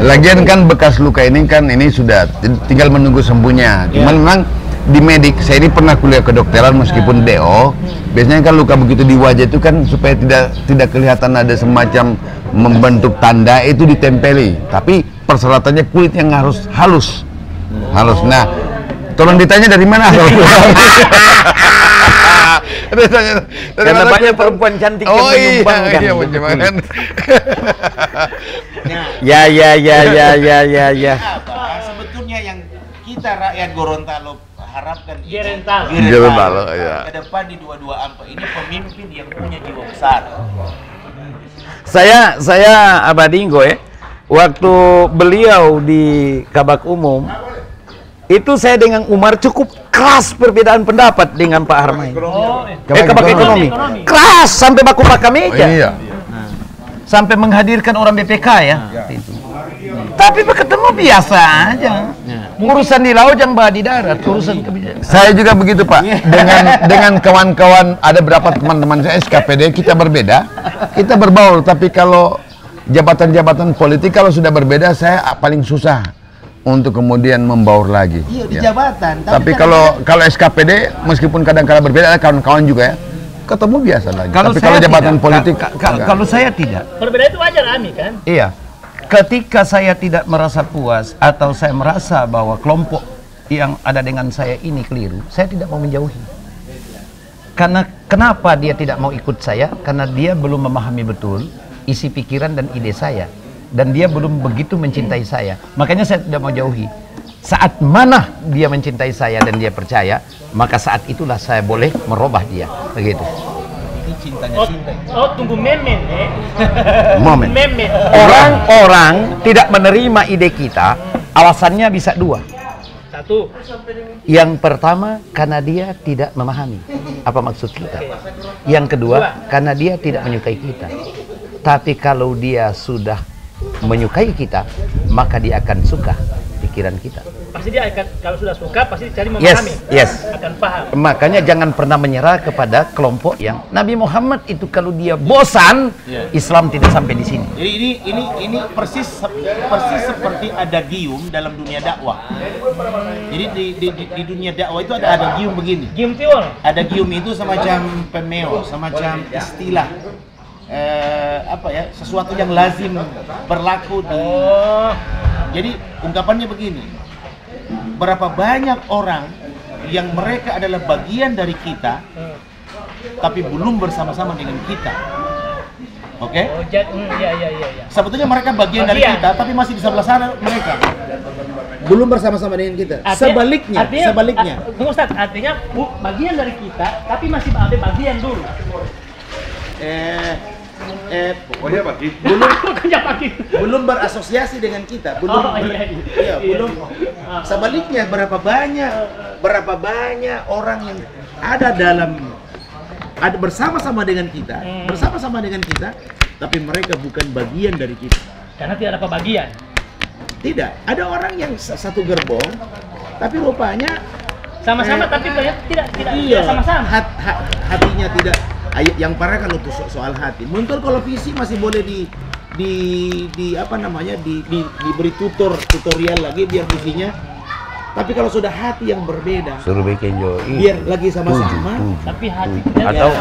Lagian kan bekas luka ini kan ini sudah tinggal menunggu sembuhnya. Cuman memang di medik, saya ini pernah kuliah kedokteran meskipun DO. Biasanya kan luka begitu di wajah itu kan supaya tidak kelihatan ada semacam membentuk tanda, itu ditempeli. Tapi persyaratannya kulit yang harus halus. Nah, tolong ditanya dari mana? Karena banyak perempuan cantik yang menyumbangkan. Ya. Sebetulnya yang kita rakyat Gorontalo harapkan Gorontalo ke depan di 22 Ampa ini pemimpin yang punya jiwa besar. Saya Abadinggo waktu beliau di Kabak Umum itu saya dengan Umar cukup keras perbedaan pendapat dengan Pak Harmain. Kabak ekonomi. Keras sampai baku pakai meja. Sampai menghadirkan orang BPK ya. Tapi ketemu biasa aja. Urusan di laut yang bah di darat, urusan kebijakan. Saya juga begitu, Pak. Dengan kawan-kawan, ada beberapa teman-teman saya SKPD, kita berbeda, kita berbaur. Tapi kalau jabatan-jabatan politik kalau sudah berbeda, saya paling susah untuk kemudian membaur lagi. Iya, di jabatan. Tapi kalau SKPD, meskipun kadang-kadang berbeda, ada kawan-kawan juga ya, ketemu biasa lagi. Tapi kalau jabatan politik, kalau saya tidak. Perbedaan itu wajar, Ami, kan? Iya. Ketika saya tidak merasa puas atau saya merasa bahwa kelompok yang ada dengan saya ini keliru, saya tidak mau menjauhi. Karena kenapa dia tidak mau ikut saya? Karena dia belum memahami betul isi pikiran dan ide saya, dan dia belum begitu mencintai saya. Makanya saya tidak mau jauhi. Saat mana dia mencintai saya dan dia percaya, maka saat itulah saya boleh merubah dia. Begitu. Oh, tunggu memen, Momen. Memen. Orang-orang tidak menerima ide kita, alasannya bisa dua. Satu. Yang pertama, karena dia tidak memahami apa maksud kita. Yang kedua, karena dia tidak menyukai kita. Tapi kalau dia sudah menyukai kita, maka dia akan suka pikiran kita. Pasti dia akan, kalau sudah suka, pasti cari memahami. Yes. Akan paham. Makanya jangan pernah menyerah kepada kelompok yang Nabi Muhammad itu kalau dia bosan, Islam tidak sampai di sini. Jadi ini persis seperti ada gium dalam dunia dakwah. Jadi di dunia dakwah itu ada gium begini. Gium tiwon. Ada gium itu semacam pemeo, semacam istilah. Sesuatu yang lazim berlaku di. Jadi ungkapannya begini. Berapa banyak orang yang mereka adalah bagian dari kita, tapi belum bersama-sama dengan kita. Oke? Iya. Sebetulnya mereka bagian dari kita, tapi masih di sebelah sana mereka. Belum bersama-sama dengan kita. Sebaliknya. Tunggu Ustaz, artinya bagian dari kita, tapi masih ada bagian dulu. Belum berasosiasi dengan kita, belum. Sebaliknya berapa banyak orang yang ada bersama-sama dengan kita, tapi mereka bukan bagian dari kita. Karena tidak ada pembagian. Tidak, ada orang yang satu gerbong, tapi rupanya sama-sama, tapi tidak sama-sama. Hatinya tidak. Yang parah kalau soal hati. Mungkin kalau visi masih boleh diberi tutorial lagi biar visinya. Tapi kalau sudah hati yang berbeda, Suruh bikin biar lagi sama-sama. Tapi hati atau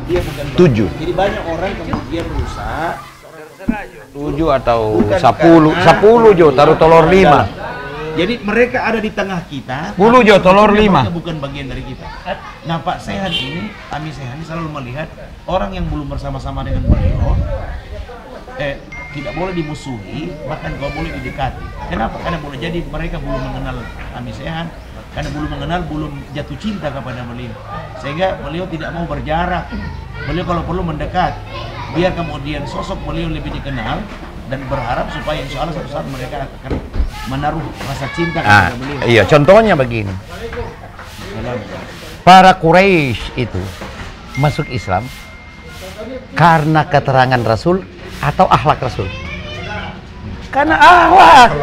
dia bukan 7. Jadi banyak orang kemudian rusak. 7 atau 10 jo taruh telur 5. Jadi mereka ada di tengah kita. 10 jo telur 5. Mereka bukan bagian dari kita. Nah Pak Sehan ini, Ami Sehan ini selalu melihat orang yang belum bersama-sama dengan beliau tidak boleh dimusuhi, bahkan kalau boleh didekati. Kenapa? Karena boleh jadi mereka belum mengenal Ami Sehan, karena belum jatuh cinta kepada beliau, sehingga beliau tidak mau berjarak. Beliau kalau perlu mendekat, biar kemudian sosok beliau lebih dikenal, dan berharap supaya insya Allah suatu saat mereka akan menaruh rasa cinta kepada beliau. Iya, contohnya begini. Para Quraisy itu masuk Islam karena keterangan Rasul atau akhlak Rasul? Karena akhlak.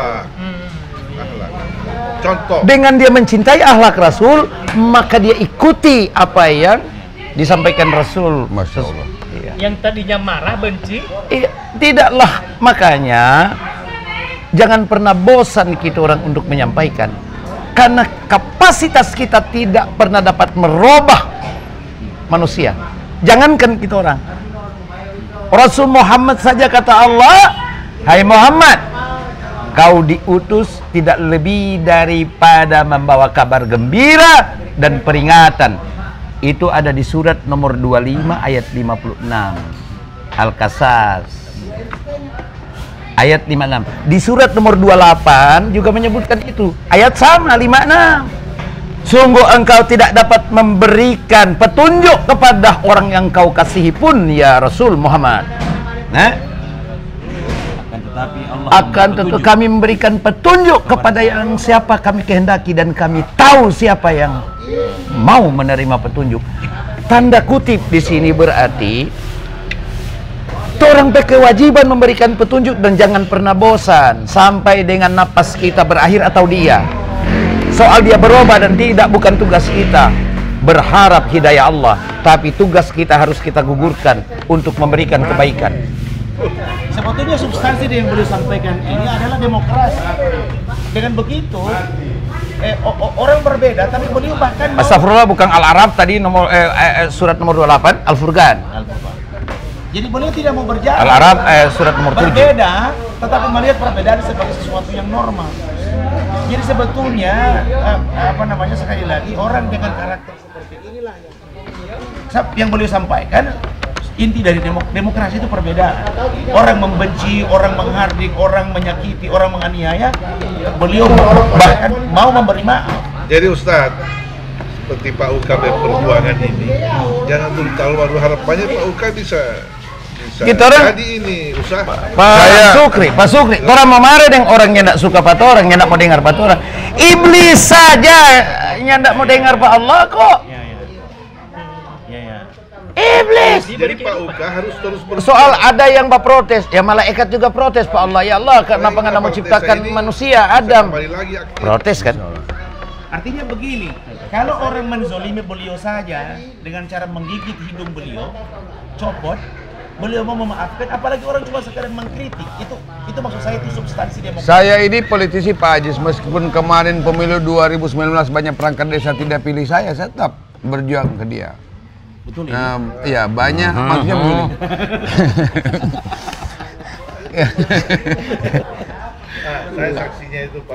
Contoh. Dengan dia mencintai akhlak Rasul, maka dia ikuti apa yang disampaikan Rasul. Masya Allah. Iya. Yang tadinya marah, benci. Tidaklah, makanya jangan pernah bosan kita orang untuk menyampaikan, karena kapasitas kita tidak pernah dapat merubah manusia. Jangankan kita orang, Rasul Muhammad saja kata Allah, hai Muhammad, kau diutus tidak lebih daripada membawa kabar gembira dan peringatan. Itu ada di surat nomor 25 ayat 56 Al-Qasas ayat 56. Di surat nomor 28 juga menyebutkan itu, ayat sama 56. Sungguh engkau tidak dapat memberikan petunjuk kepada orang yang kau kasihi pun ya Rasul Muhammad. Akan tetapi kami memberikan petunjuk kepada yang siapa kami kehendaki, dan kami tahu siapa yang mau menerima petunjuk. Tanda kutip di sini berarti orang berkewajiban memberikan petunjuk, dan jangan pernah bosan sampai dengan napas kita berakhir atau dia. Soal dia berubah dan tidak bukan tugas kita berharap hidayah Allah, tapi tugas kita harus kita gugurkan untuk memberikan kebaikan. Sebetulnya substansi yang beliau sampaikan ini adalah demokrasi. Dengan begitu, orang berbeda, tapi beliau bahkan Astagfirullah, bukan Al-Arab tadi nomor surat nomor 28 Al-Furqan. Jadi beliau tidak mau berjalan. Al-Arab surat nomor 7. Berbeda, tetapi melihat perbedaan sebagai sesuatu yang normal. Jadi sebetulnya apa namanya, sekali lagi orang dengan karakter seperti inilah yang beliau sampaikan. Inti dari demokrasi itu perbedaan. Orang membenci, orang menghardik, orang menyakiti, orang menganiaya. Beliau bahkan mau memberi maaf. Jadi Ustadz, seperti Pak Uka Perjuangan ini, jangan dulu terlalu harapannya Pak Uka bisa kita orang, jadi ini usaha. Pak Sukri, orang mau marah dengan orang yang tidak suka Pak orang, yang tidak mau dengar Pak orang. Iblis saja yang tidak mau dengar Pak Allah kok. Iblis. Jadi Pak Uka harus terus soal ada yang protes, ya malaikat juga protes Pak Allah, ya Allah kenapa nggak mau ciptakan manusia Adam? Protes kan? Artinya begini, kalau orang menzolimi beliau saja dengan cara menggigit hidung beliau, copot, beliau mau memaafkan, apalagi orang cuma sekedar mengkritik. Itu maksud saya, itu substansi demokrasi. Saya ini politisi Pak Ajis, meskipun kemarin pemilu 2019 banyak perangkat desa tidak pilih saya tetap berjuang ke dia. Betul ya? Iya banyak, maksudnya begini. Saya saksinya itu Pak.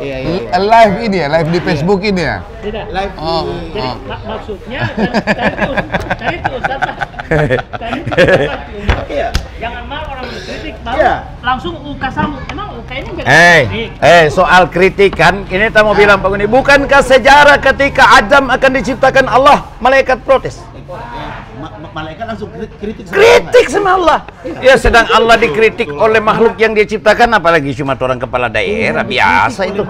Live ini ya, live di Facebook ini ya. Tidak. Live Jadi maksudnya tadi itu Ustaz. Iya. Jangan malah orang mengkritik baru langsung Uka sambut. Emang Uka ini enggak kritik. Soal kritikan, ini kita mau bilang Pak Uni, bukankah sejarah ketika Adam akan diciptakan Allah, malaikat protes? Malaikat langsung kritik sama Allah. Ya sedang Allah dikritik oleh makhluk yang dia ciptakan, apalagi cuma orang kepala daerah biasa itu.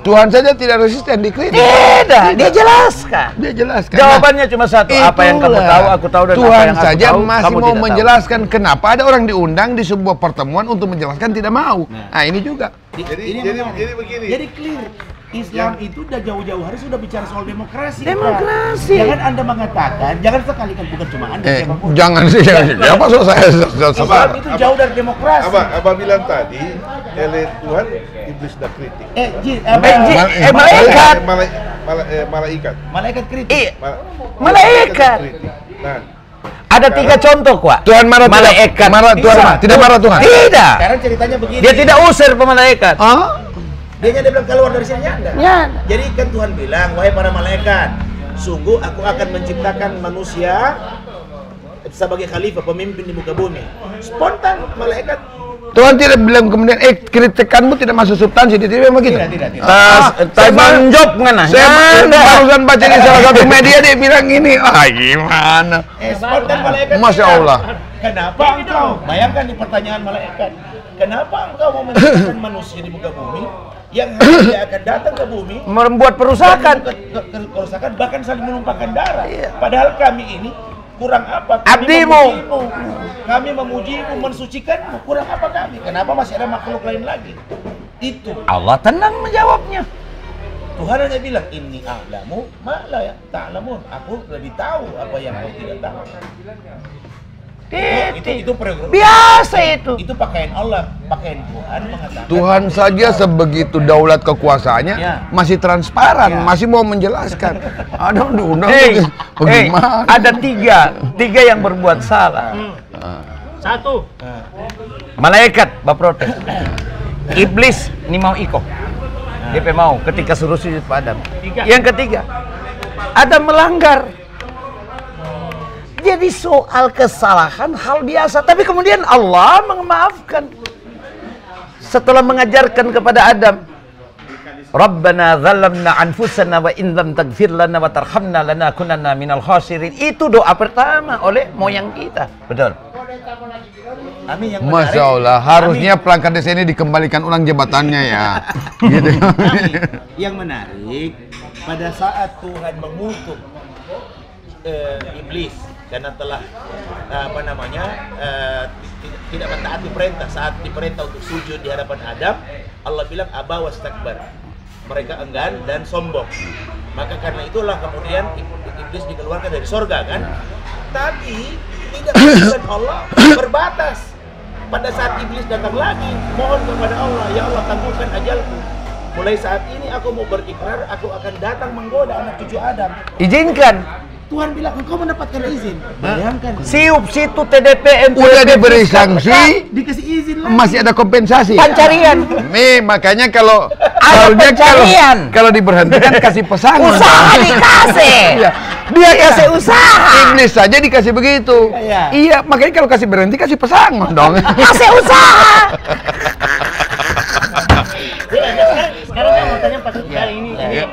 Tuhan saja tidak resisten dikritik. Tidak, dia jelaskan. Jawabannya cuma satu, apa yang kamu tahu aku tahu, dan Tuhan apa yang aku saja tahu masih kamu mau tidak menjelaskan. Kenapa ada orang diundang di sebuah pertemuan untuk menjelaskan tidak mau? Nah ini juga. Jadi begini. Jadi clear. Islam itu udah jauh-jauh hari sudah bicara soal demokrasi. Demokrasi. Jangan Anda mengatakan, jangan sekali-kali, bukan cuma Anda, siapapun. Jangan sih, siapa so saya Islam itu jauh dari demokrasi. Abah bilang tadi, oleh Tuhan iblis sudah kritik. Malaikat. Malaikat kritik. Malaikat. Nah, ada 3 contoh, Pak. Tuhan marah, malaikat. Tidak marah Tuhan. Tidak. Sekarang ceritanya begini. Dia tidak usir pemalaikat. Dia bilang keluar dari sini, enggak. Jadi kan Tuhan bilang, wahai para malaikat, sungguh aku akan menciptakan manusia sebagai khalifah, pemimpin di muka bumi. Spontan malaikat. Tuhan tidak bilang kemudian, kritikanmu tidak masuk substansi, tidak begitu. Tidak. Saya menjawab mana? Saya barusan baca di salah satu media dia bilang ini. Gimana? Spontan malaikat. Masya Allah. Kenapa engkau? Bayangkan di pertanyaan malaikat. Kenapa engkau mau menciptakan manusia di muka bumi yang dia akan datang ke bumi, membuat perusakan, kerusakan, bahkan saling menumpahkan darah. Padahal kami ini kurang apa? Abdimu. Kami memujimu, mensucikanmu. Kurang apa kami? Kenapa masih ada makhluk lain lagi? Itu Allah tenang menjawabnya. Tuhan hanya bilang, inni a'lamu ma la ta'lamun. Aku lebih tahu apa yang kau tidak tahu. Itu biasa itu. Itu pakaian Allah, pakaian Tuhan mengatakan. Tuhan saja sebegitu daulat kekuasaannya masih transparan, masih mau menjelaskan. Ada undang-undang bagaimana? Ada tiga yang berbuat salah. Satu. Malaikat berprotes. Iblis ini mau ikut. Dia mau ketika suruh sujud pada Adam. Yang ketiga, Adam melanggar. Jadi soal kesalahan hal biasa, tapi kemudian Allah memaafkan. Setelah mengajarkan kepada Adam, Rabbana zalamna anfusana wa in lam taghfir lana wa tarhamna lanakunanna minal khasirin. Itu doa pertama oleh moyang kita. Betul. Amin. Masya Allah, harusnya perangkat desa ini dikembalikan ulang jabatannya ya. Gitu. Yang menarik, pada saat Tuhan mengutuk iblis karena telah tidak mentaati perintah saat diperintah untuk sujud di hadapan Adam, Allah bilang aba wastakbar, mereka enggan dan sombong. Maka karena itulah kemudian iblis dikeluarkan dari surga kan. Tapi tidak mungkin Allah berbatas. Pada saat iblis datang lagi, mohon kepada Allah, ya Allah tangguhkan ajalku. Mulai saat ini aku mau berikrar, aku akan datang menggoda anak cucu Adam. Izinkan. Tuhan bilang engkau mendapatkan izin. Bayangkan. Siup situ TDP Udah diberi sanksi, Dikasih izin lagi. masih ada kompensasi. pencarian. Makanya kalau kalau diberhentikan kasih pesangon. Usaha dikasih. Iya. Dia kasih usaha. Iblis saja dikasih begitu. Iya. Iya, makanya kalau kasih berhenti kasih pesangon dong. Kasih usaha. Sekarang saya mau tanya Pak Suka ini. Iya.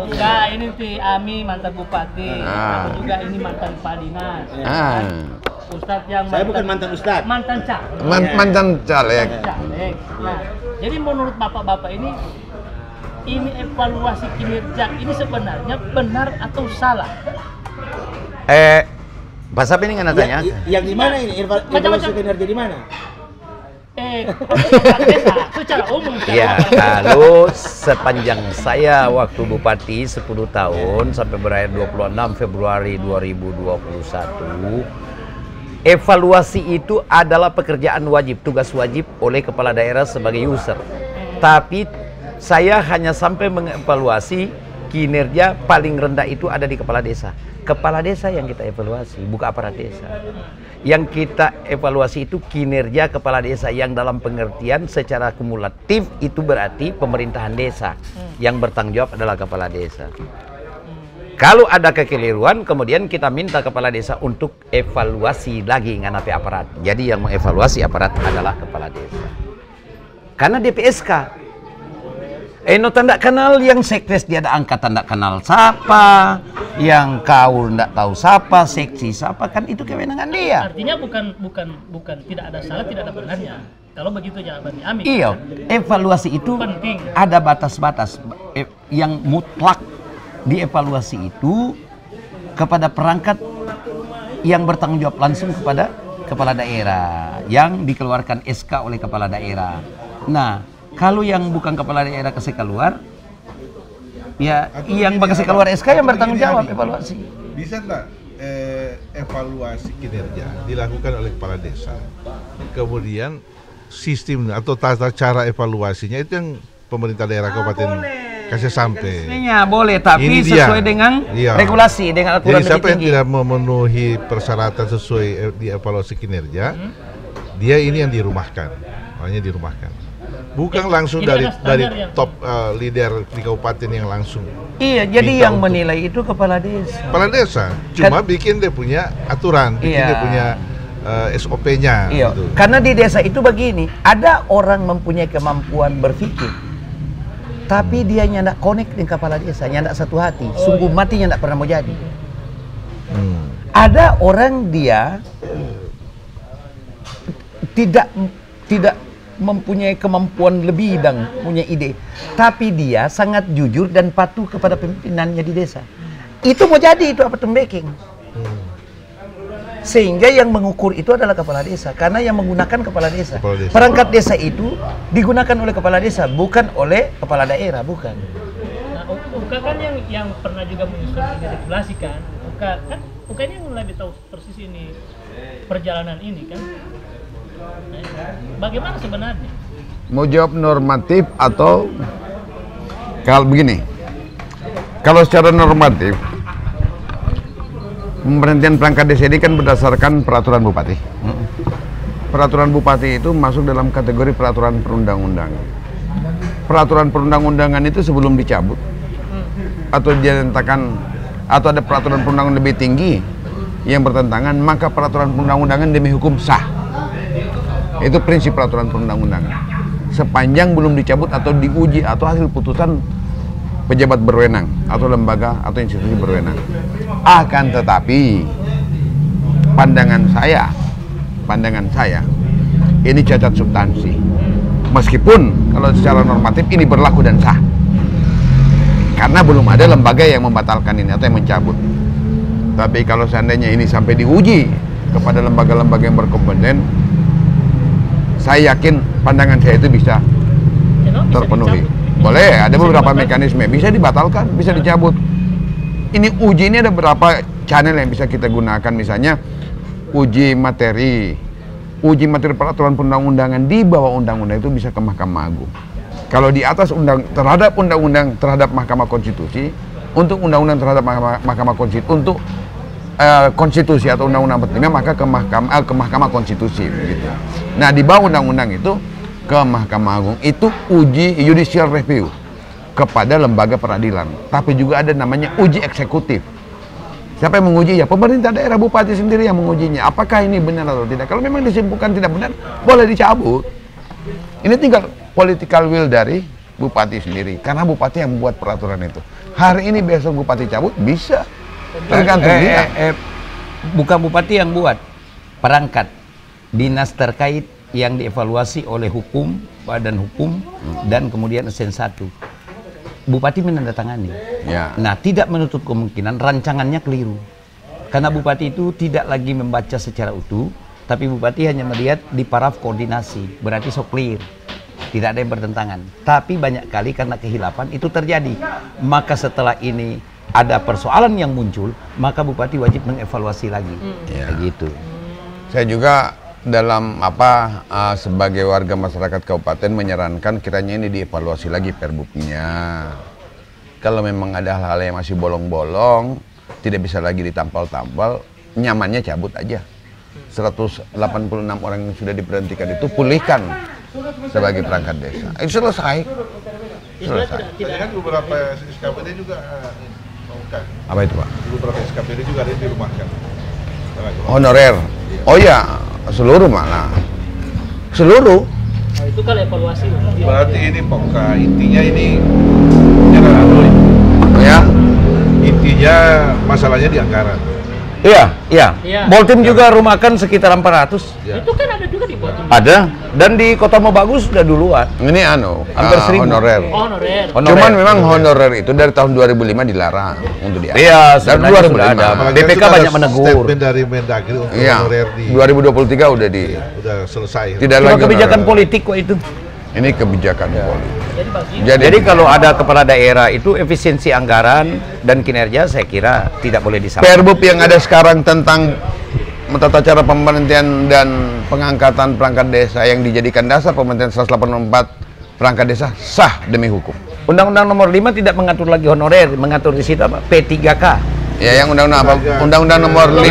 Enggak, ini tuh Ami mantan bupati. Ah. Aku juga ini mantan Pak Dinas. Ustadz yang Saya bukan mantan ustadz. mantan caleg. Mantan caleg. Caleg. Nah, jadi menurut bapak-bapak ini evaluasi kinerja ini sebenarnya benar atau salah? Pak Sapi ini nggak tanya. Yang di mana ini? Evaluasi kinerja di mana? Secara umum. Ya, kalau sepanjang saya waktu bupati 10 tahun sampai berakhir 26 Februari 2021, evaluasi itu adalah pekerjaan wajib, tugas wajib oleh kepala daerah sebagai user. Tapi saya hanya sampai mengevaluasi kinerja paling rendah itu ada di kepala desa. Kepala desa yang kita evaluasi, bukan aparat desa. Yang kita evaluasi itu kinerja kepala desa yang dalam pengertian secara kumulatif itu berarti pemerintahan desa. Yang bertanggung jawab adalah kepala desa. Kalau ada kekeliruan, kemudian kita minta kepala desa untuk evaluasi lagi nganapi aparat. Jadi yang mengevaluasi aparat adalah kepala desa. Karena DPSK. No tanda kenal yang sekres dia ada angka tanda kenal siapa, yang kau ndak tahu siapa, seksi siapa, kan itu kewenangan dia. Artinya bukan tidak ada salah, tidak ada benarnya. Kalau begitu jawabannya Ami. Iya, evaluasi itu Penting. ada batas-batas yang mutlak. Dievaluasi itu kepada perangkat yang bertanggung jawab langsung kepada kepala daerah yang dikeluarkan SK oleh kepala daerah. Nah, kalau yang bukan kepala daerah kasih keluar, ya yang kasih keluar SK yang bertanggung jawab evaluasi. Bisa enggak evaluasi kinerja dilakukan oleh kepala desa, kemudian sistem atau tata cara evaluasinya itu yang pemerintah daerah kabupaten kasih sampai. Sebenarnya boleh, tapi Ini dia. sesuai dengan Iya. regulasi, dengan aturan Jadi lebih siapa yang tinggi. tidak memenuhi persyaratan sesuai di evaluasi kinerja, dia ini yang dirumahkan, makanya dirumahkan. Bukan langsung Jadi dari ada standar yang- top leader di kabupaten yang langsung. Iya, jadi Minta yang untuk- menilai itu kepala desa. Kepala desa cuma bikin dia punya aturan, bikin Iya. dia punya SOP-nya. Iya, gitu. karena di desa itu begini, ada orang mempunyai kemampuan berpikir, tapi dia nyandak connect dengan kepala desa, nyandak satu hati, sungguh mati nyandak pernah mau jadi. Ada orang dia tidak mempunyai kemampuan lebih dan punya ide, tapi dia sangat jujur dan patuh kepada pimpinannya di desa. Itu mau jadi itu apa backing. Sehingga yang mengukur itu adalah kepala desa, karena yang menggunakan kepala desa. Perangkat desa itu digunakan oleh kepala desa, bukan oleh kepala daerah, bukan. Nah, Uka kan yang pernah juga menyusun ini regulasi kan. Uka ini yang lebih tahu persis ini perjalanan ini kan. Nah, bagaimana sebenarnya? Mau jawab normatif atau kalau begini? Kalau secara normatif, pemberhentian perangkat desa ini kan berdasarkan peraturan bupati. Peraturan bupati itu masuk dalam kategori peraturan perundang-undangan. Peraturan perundang-undangan itu sebelum dicabut atau dinyatakan atau ada peraturan perundangan lebih tinggi yang bertentangan, maka peraturan perundang-undangan demi hukum sah. Itu prinsip peraturan perundang-undangan. Sepanjang belum dicabut atau diuji atau hasil putusan pejabat berwenang atau lembaga atau institusi berwenang. Akan tetapi pandangan saya ini cacat substansi. Meskipun kalau secara normatif ini berlaku dan sah, karena belum ada lembaga yang membatalkan ini atau yang mencabut. Tapi kalau seandainya ini sampai diuji kepada lembaga-lembaga yang berkompeten, saya yakin pandangan saya itu bisa terpenuhi. Boleh, ada beberapa mekanisme, bisa dibatalkan, bisa dicabut. Ini uji ini ada beberapa channel yang bisa kita gunakan, misalnya uji materi peraturan perundang-undangan di bawah undang-undang itu bisa ke Mahkamah Agung. Kalau di atas terhadap undang-undang terhadap Mahkamah Konstitusi untuk undang-undang terhadap Mahkamah Konstitusi, untuk konstitusi atau undang-undang pentingnya maka ke Mahkamah Konstitusi gitu. Nah, di bawah undang-undang itu ke Mahkamah Agung itu uji judicial review kepada lembaga peradilan. Tapi juga ada namanya uji eksekutif. Siapa yang menguji? Ya pemerintah daerah, bupati sendiri yang mengujinya. Apakah ini benar atau tidak? Kalau memang disimpulkan tidak benar, boleh dicabut. Ini tinggal political will dari bupati sendiri. Karena bupati yang membuat peraturan itu. Hari ini besok bupati cabut, bisa. Tergantung dia. Bukan bupati yang buat, perangkat dinas terkait yang dievaluasi oleh hukum, badan hukum, dan kemudian Sen 1. Bupati menandatangani. Ya. Nah, tidak menutup kemungkinan rancangannya keliru. Karena bupati itu tidak lagi membaca secara utuh, tapi bupati hanya melihat di paraf koordinasi. Berarti so clear. Tidak ada yang bertentangan. Tapi banyak kali karena kehilapan itu terjadi. Maka setelah ini ada persoalan yang muncul, maka bupati wajib mengevaluasi lagi. Begitu. Saya juga dalam sebagai warga masyarakat kabupaten menyarankan kiranya ini dievaluasi lagi perbubnya. Kalau memang ada hal-hal yang masih bolong-bolong, tidak bisa lagi ditampal-tampal, nyamannya cabut aja. 186 orang yang sudah diberhentikan itu pulihkan sebagai perangkat desa. Itu selesai. Tadi kan beberapa SKPD juga Apa itu, Pak? beberapa SKPD juga ada yang dirumahkan. Honorer. Oh ya, seluruh mana? Seluruh. Nah, itu kan evaluasi. Berarti ini pokok intinya ini Ya. intinya masalahnya di anggaran. Iya. Iya. Boltim juga rumahkan sekitar 400. Ya. Itu kan ada juga di Boltim. Ada. Dan di Kota Mau Bagus sudah duluan. Ini Hampir 1000. honorer. Oh, honorer. Cuman memang honorer itu dari tahun 2005 dilarang untuk diangkat. Iya, dari sebenarnya 2005. sudah ada. Apalagi BPK sudah ada banyak menegur. Statement dari Mendagri untuk Iya. honorer di 2023 udah udah selesai. tidak Cuma lagi kebijakan honorer. politik kok itu. Ini kebijakan politik. Jadi Jadi kalau ada kepala daerah itu efisiensi anggaran dan kinerja saya kira tidak boleh disalahkan. Perbub yang ada sekarang tentang tata cara pemerintahan dan pengangkatan perangkat desa yang dijadikan dasar pemerintahan 184 perangkat desa sah demi hukum. Undang-Undang Nomor 5 tidak mengatur lagi honorer, mengatur di situ apa? P3K. Ya, yang undang-undang apa? Undang-undang nomor 5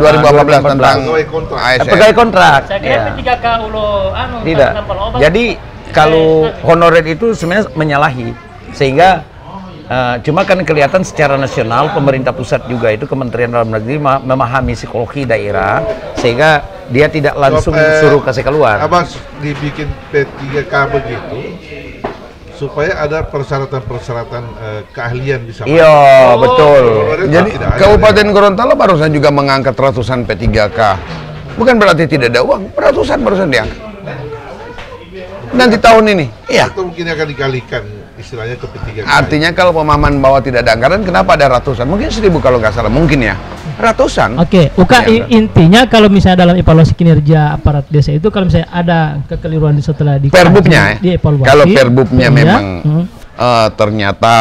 2014 tentang Pegawai kontrak. ASN. Pegawai kontrak. saya kira Ya. P3K ulo Tidak. Jadi kalau honorer itu sebenarnya menyalahi, sehingga cuma kan kelihatan secara nasional pemerintah pusat juga itu Kementerian Dalam Negeri memahami psikologi daerah sehingga dia tidak langsung suruh kasih keluar. Abang dibikin P3K begitu supaya ada persyaratan-persyaratan keahlian bisa. Iya, betul. Jadi Kabupaten Gorontalo barusan juga mengangkat ratusan P3K. Bukan berarti tidak ada uang, ratusan barusan diangkat. Nanti tahun ini, iya. Atau mungkin akan dikalikan istilahnya ke P3K. Artinya kalau pemahaman bahwa tidak ada anggaran, kenapa ada ratusan? Mungkin 1000 kalau nggak salah, mungkin ya. Ratusan. Oke, Uka Ya, intinya kalau misalnya dalam evaluasi kinerja aparat desa itu kalau misalnya ada kekeliruan setelah di Perbubnya ya. dievaluasi. Kalau perbubnya ya, memang ternyata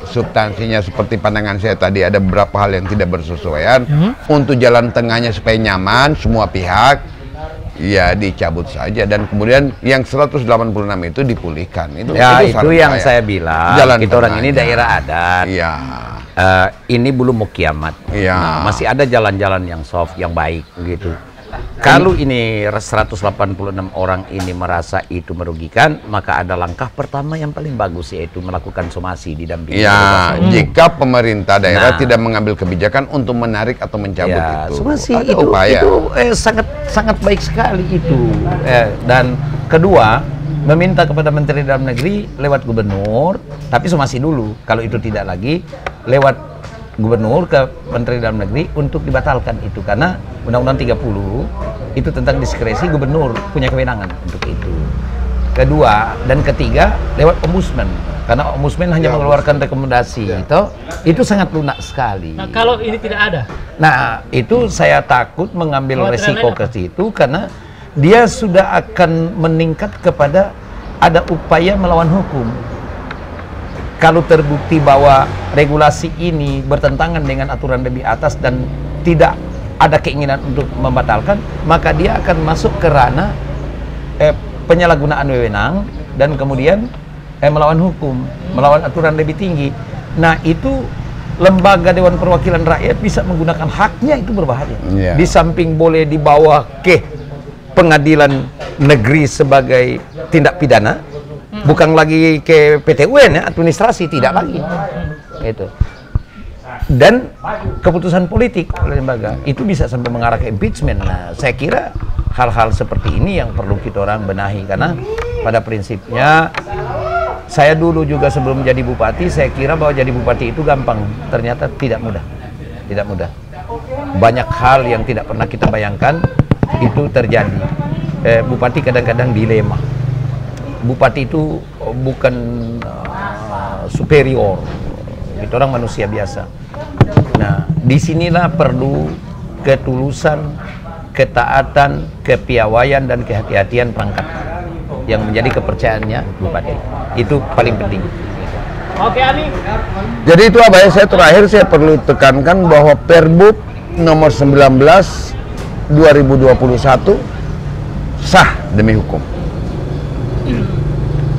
substansinya seperti pandangan saya tadi ada beberapa hal yang tidak bersesuaian. Untuk jalan tengahnya supaya nyaman semua pihak, ya dicabut saja dan kemudian yang 186 itu dipulihkan. Itu Itu yang saran saya bilang. Jalan Kita orang ini tengahnya. daerah adat. Iya. Ini belum mau kiamat. Iya. Nah, masih ada jalan-jalan yang soft, yang baik gitu. Kalau ini 186 orang ini merasa itu merugikan, maka ada langkah pertama yang paling bagus yaitu melakukan somasi didampingi. Ya, jika pemerintah daerah Nah. tidak mengambil kebijakan untuk menarik atau mencabut Ya, itu, somasi ada itu upaya. sangat sangat baik sekali itu. Dan kedua, meminta kepada Menteri Dalam Negeri lewat gubernur, tapi somasi dulu. Kalau itu tidak lagi, lewat gubernur ke Menteri Dalam Negeri untuk dibatalkan itu karena Undang-Undang 30 itu tentang diskresi gubernur punya kewenangan untuk itu. Kedua dan ketiga lewat ombudsman karena ombudsman hanya mengeluarkan rekomendasi itu sangat lunak sekali. Nah, kalau ini tidak ada. Nah, itu saya takut mengambil Kekhawatiran resiko lain ke situ karena dia sudah akan meningkat kepada ada upaya melawan hukum. Kalau terbukti bahwa regulasi ini bertentangan dengan aturan lebih atas dan tidak ada keinginan untuk membatalkan, maka dia akan masuk ke ranah penyalahgunaan wewenang dan kemudian melawan hukum, melawan aturan lebih tinggi. Nah, itu lembaga Dewan Perwakilan Rakyat bisa menggunakan haknya itu berbahaya. Iya. Di samping boleh dibawa ke pengadilan negeri sebagai tindak pidana, bukan lagi ke PT UN ya, administrasi, tidak lagi. Itu. Dan keputusan politik oleh lembaga itu bisa sampai mengarah ke impeachment. Nah, saya kira hal-hal seperti ini yang perlu kita orang benahi, karena pada prinsipnya saya dulu juga sebelum jadi bupati, saya kira bahwa jadi bupati itu gampang. Ternyata tidak mudah. Tidak mudah. Banyak hal yang tidak pernah kita bayangkan itu terjadi. Bupati kadang-kadang dilema. Bupati itu bukan superior. Itu orang manusia biasa. Nah, disinilah perlu ketulusan, ketaatan, kepiawaian, dan kehati-hatian perangkat yang menjadi kepercayaannya bupati. Itu paling penting. Oke, Ami. Jadi itu Abah, saya terakhir saya perlu tekankan bahwa Perbup nomor 19 2021 sah demi hukum.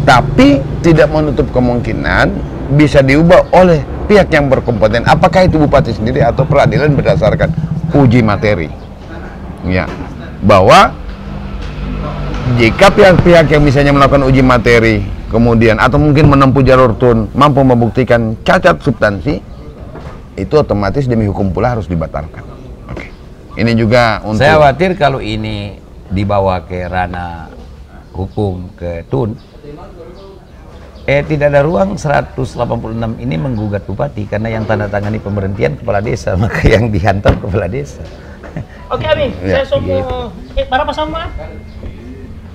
Tapi tidak menutup kemungkinan bisa diubah oleh pihak yang berkompeten. Apakah itu bupati sendiri atau peradilan berdasarkan uji materi. Ya, bahwa jika pihak-pihak yang misalnya melakukan uji materi kemudian atau mungkin menempuh jalur tun mampu membuktikan cacat substansi, itu otomatis demi hukum pula harus dibatalkan. Oke. Ini juga untuk Saya khawatir kalau ini dibawa ke ranah hukum, ke tun, tidak ada ruang 186 ini menggugat bupati, karena yang tanda tangani pemberhentian kepala desa, maka yang dihantam kepala desa. Oke, Ami. Ya, Saya sombong. Para pasama.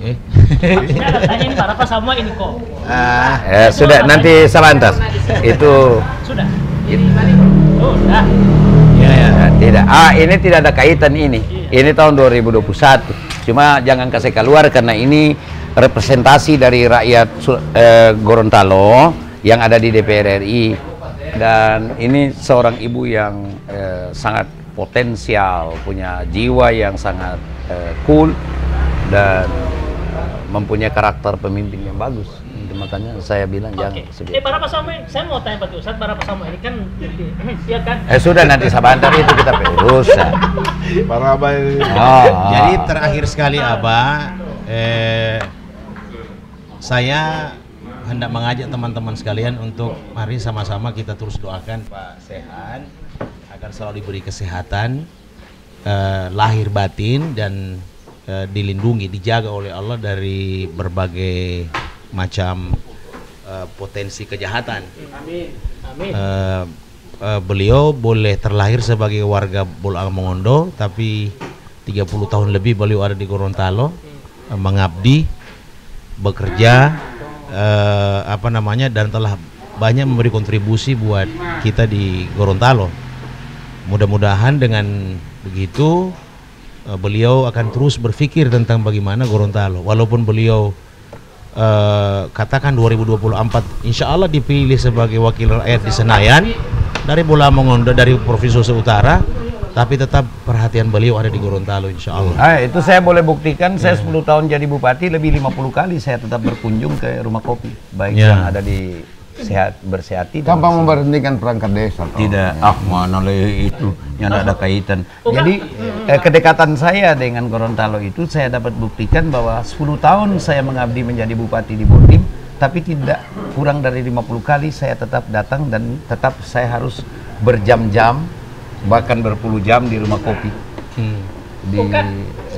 Saya ada tanya ini para pasama ini kok. Sudah, nanti selantas. Itu Sudah. sudah. Ya, tidak. Ini tidak ada kaitan ini. Ini tahun 2021. Cuma jangan kasih keluar karena ini representasi dari rakyat Gorontalo yang ada di DPR RI, dan ini seorang ibu yang sangat potensial, punya jiwa yang sangat cool dan mempunyai karakter pemimpin yang bagus. Makanya saya bilang jangan. Para pasama, saya mau tanya Pak Ustadz, para pasama ini kan ya kan? Sudah, nanti sebentar itu kita berusaha. Para Abah. Jadi terakhir sekali Abah, saya hendak mengajak teman-teman sekalian untuk mari sama-sama kita terus doakan Pak Sehan agar selalu diberi kesehatan lahir batin dan dilindungi, dijaga oleh Allah dari berbagai macam potensi kejahatan. Amin. Amin. Beliau boleh terlahir sebagai warga Bolaang Mongondo, tapi 30 tahun lebih beliau ada di Gorontalo, mengabdi, bekerja, dan telah banyak memberi kontribusi buat kita di Gorontalo. Mudah-mudahan dengan begitu beliau akan terus berpikir tentang bagaimana Gorontalo, walaupun beliau katakan 2024 insya Allah dipilih sebagai wakil rakyat di Senayan dari Bolaang Mongondo, dari Provinsi Sulawesi Utara, tapi tetap perhatian beliau ada di Gorontalo insya Allah. Itu saya boleh buktikan. Saya 10 tahun jadi bupati, lebih 50 kali saya tetap berkunjung ke rumah kopi, baik yang ada di Bersehati tanpa memberhentikan perangkat desa. Tidak, mana itu yang ada kaitan. Jadi kedekatan saya dengan Gorontalo itu saya dapat buktikan bahwa 10 tahun saya mengabdi menjadi bupati di Bordim, tapi tidak kurang dari 50 kali saya tetap datang dan tetap saya harus berjam-jam, bahkan berpuluh jam di rumah kopi di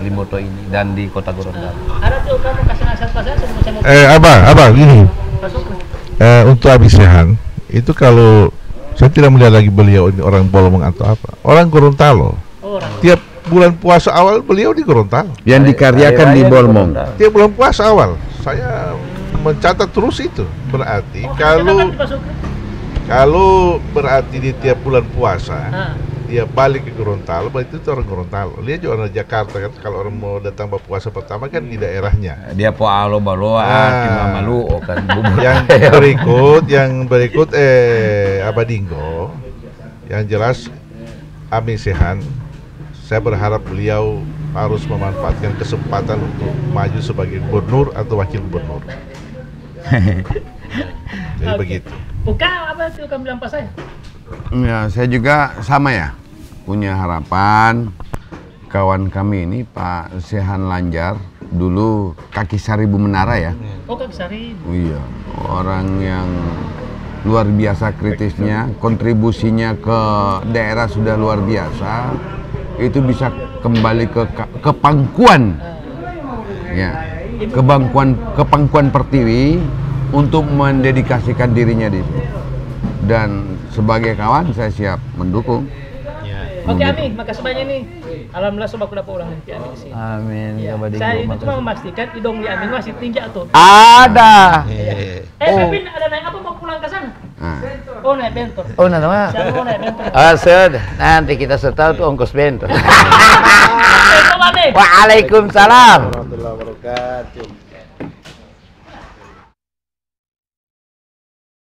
Limboto ini dan di kota Gorontalo. Ada tuh kamu kasih nasihat Pak saya sebelum saya mau Abah gini. Untuk Abi Sehan itu, kalau saya tidak melihat lagi beliau ini orang Bolomong atau apa, orang Gorontalo. Tiap bulan puasa awal beliau di Gorontalo. Yang dikaryakan di Bolmong. Tiap bulan puasa awal saya mencatat terus itu. Berarti kalau berarti di tiap bulan puasa dia balik ke Gorontalo, berarti itu orang Gorontalo. Dia juga orang Jakarta kan, kalau orang mau datang berpuasa pertama kan di daerahnya. Dia poalo baloa, cuma malu kan. Yang berikut Abadinggo. Yang jelas Ami Sehan, saya berharap beliau harus memanfaatkan kesempatan untuk maju sebagai gubernur atau wakil gubernur. Jadi begitu. Bukan apa itu kamu bilang Pak saya? Ya, saya juga sama ya, punya harapan kawan kami ini Pak Sehan Lanjar, dulu kaki Seribu Menara ya. Oh, Kaki Seribu. Iya, orang yang luar biasa kritisnya, kontribusinya ke daerah sudah luar biasa. Itu bisa kembali ke pangkuan, ya, ke pangkuan Pertiwi untuk mendedikasikan dirinya di situ. Dan sebagai kawan saya siap mendukung. Oke, Ami, makasih banyak nih. Alhamdulillah sobat aku dapat ulang nanti Ami sih. Amin. Ya, saya itu cuma memastikan hidung di Ami masih tinggi atau Ada. Pepin ada naik apa mau pulang ke sana? Oh, naik bentor. Oh, nama. Siapa mau naik bentor? Sudah. Nanti kita setel tuh ongkos bentor. Coba nih. Waalaikumsalam. Warahmatullahi wabarakatuh.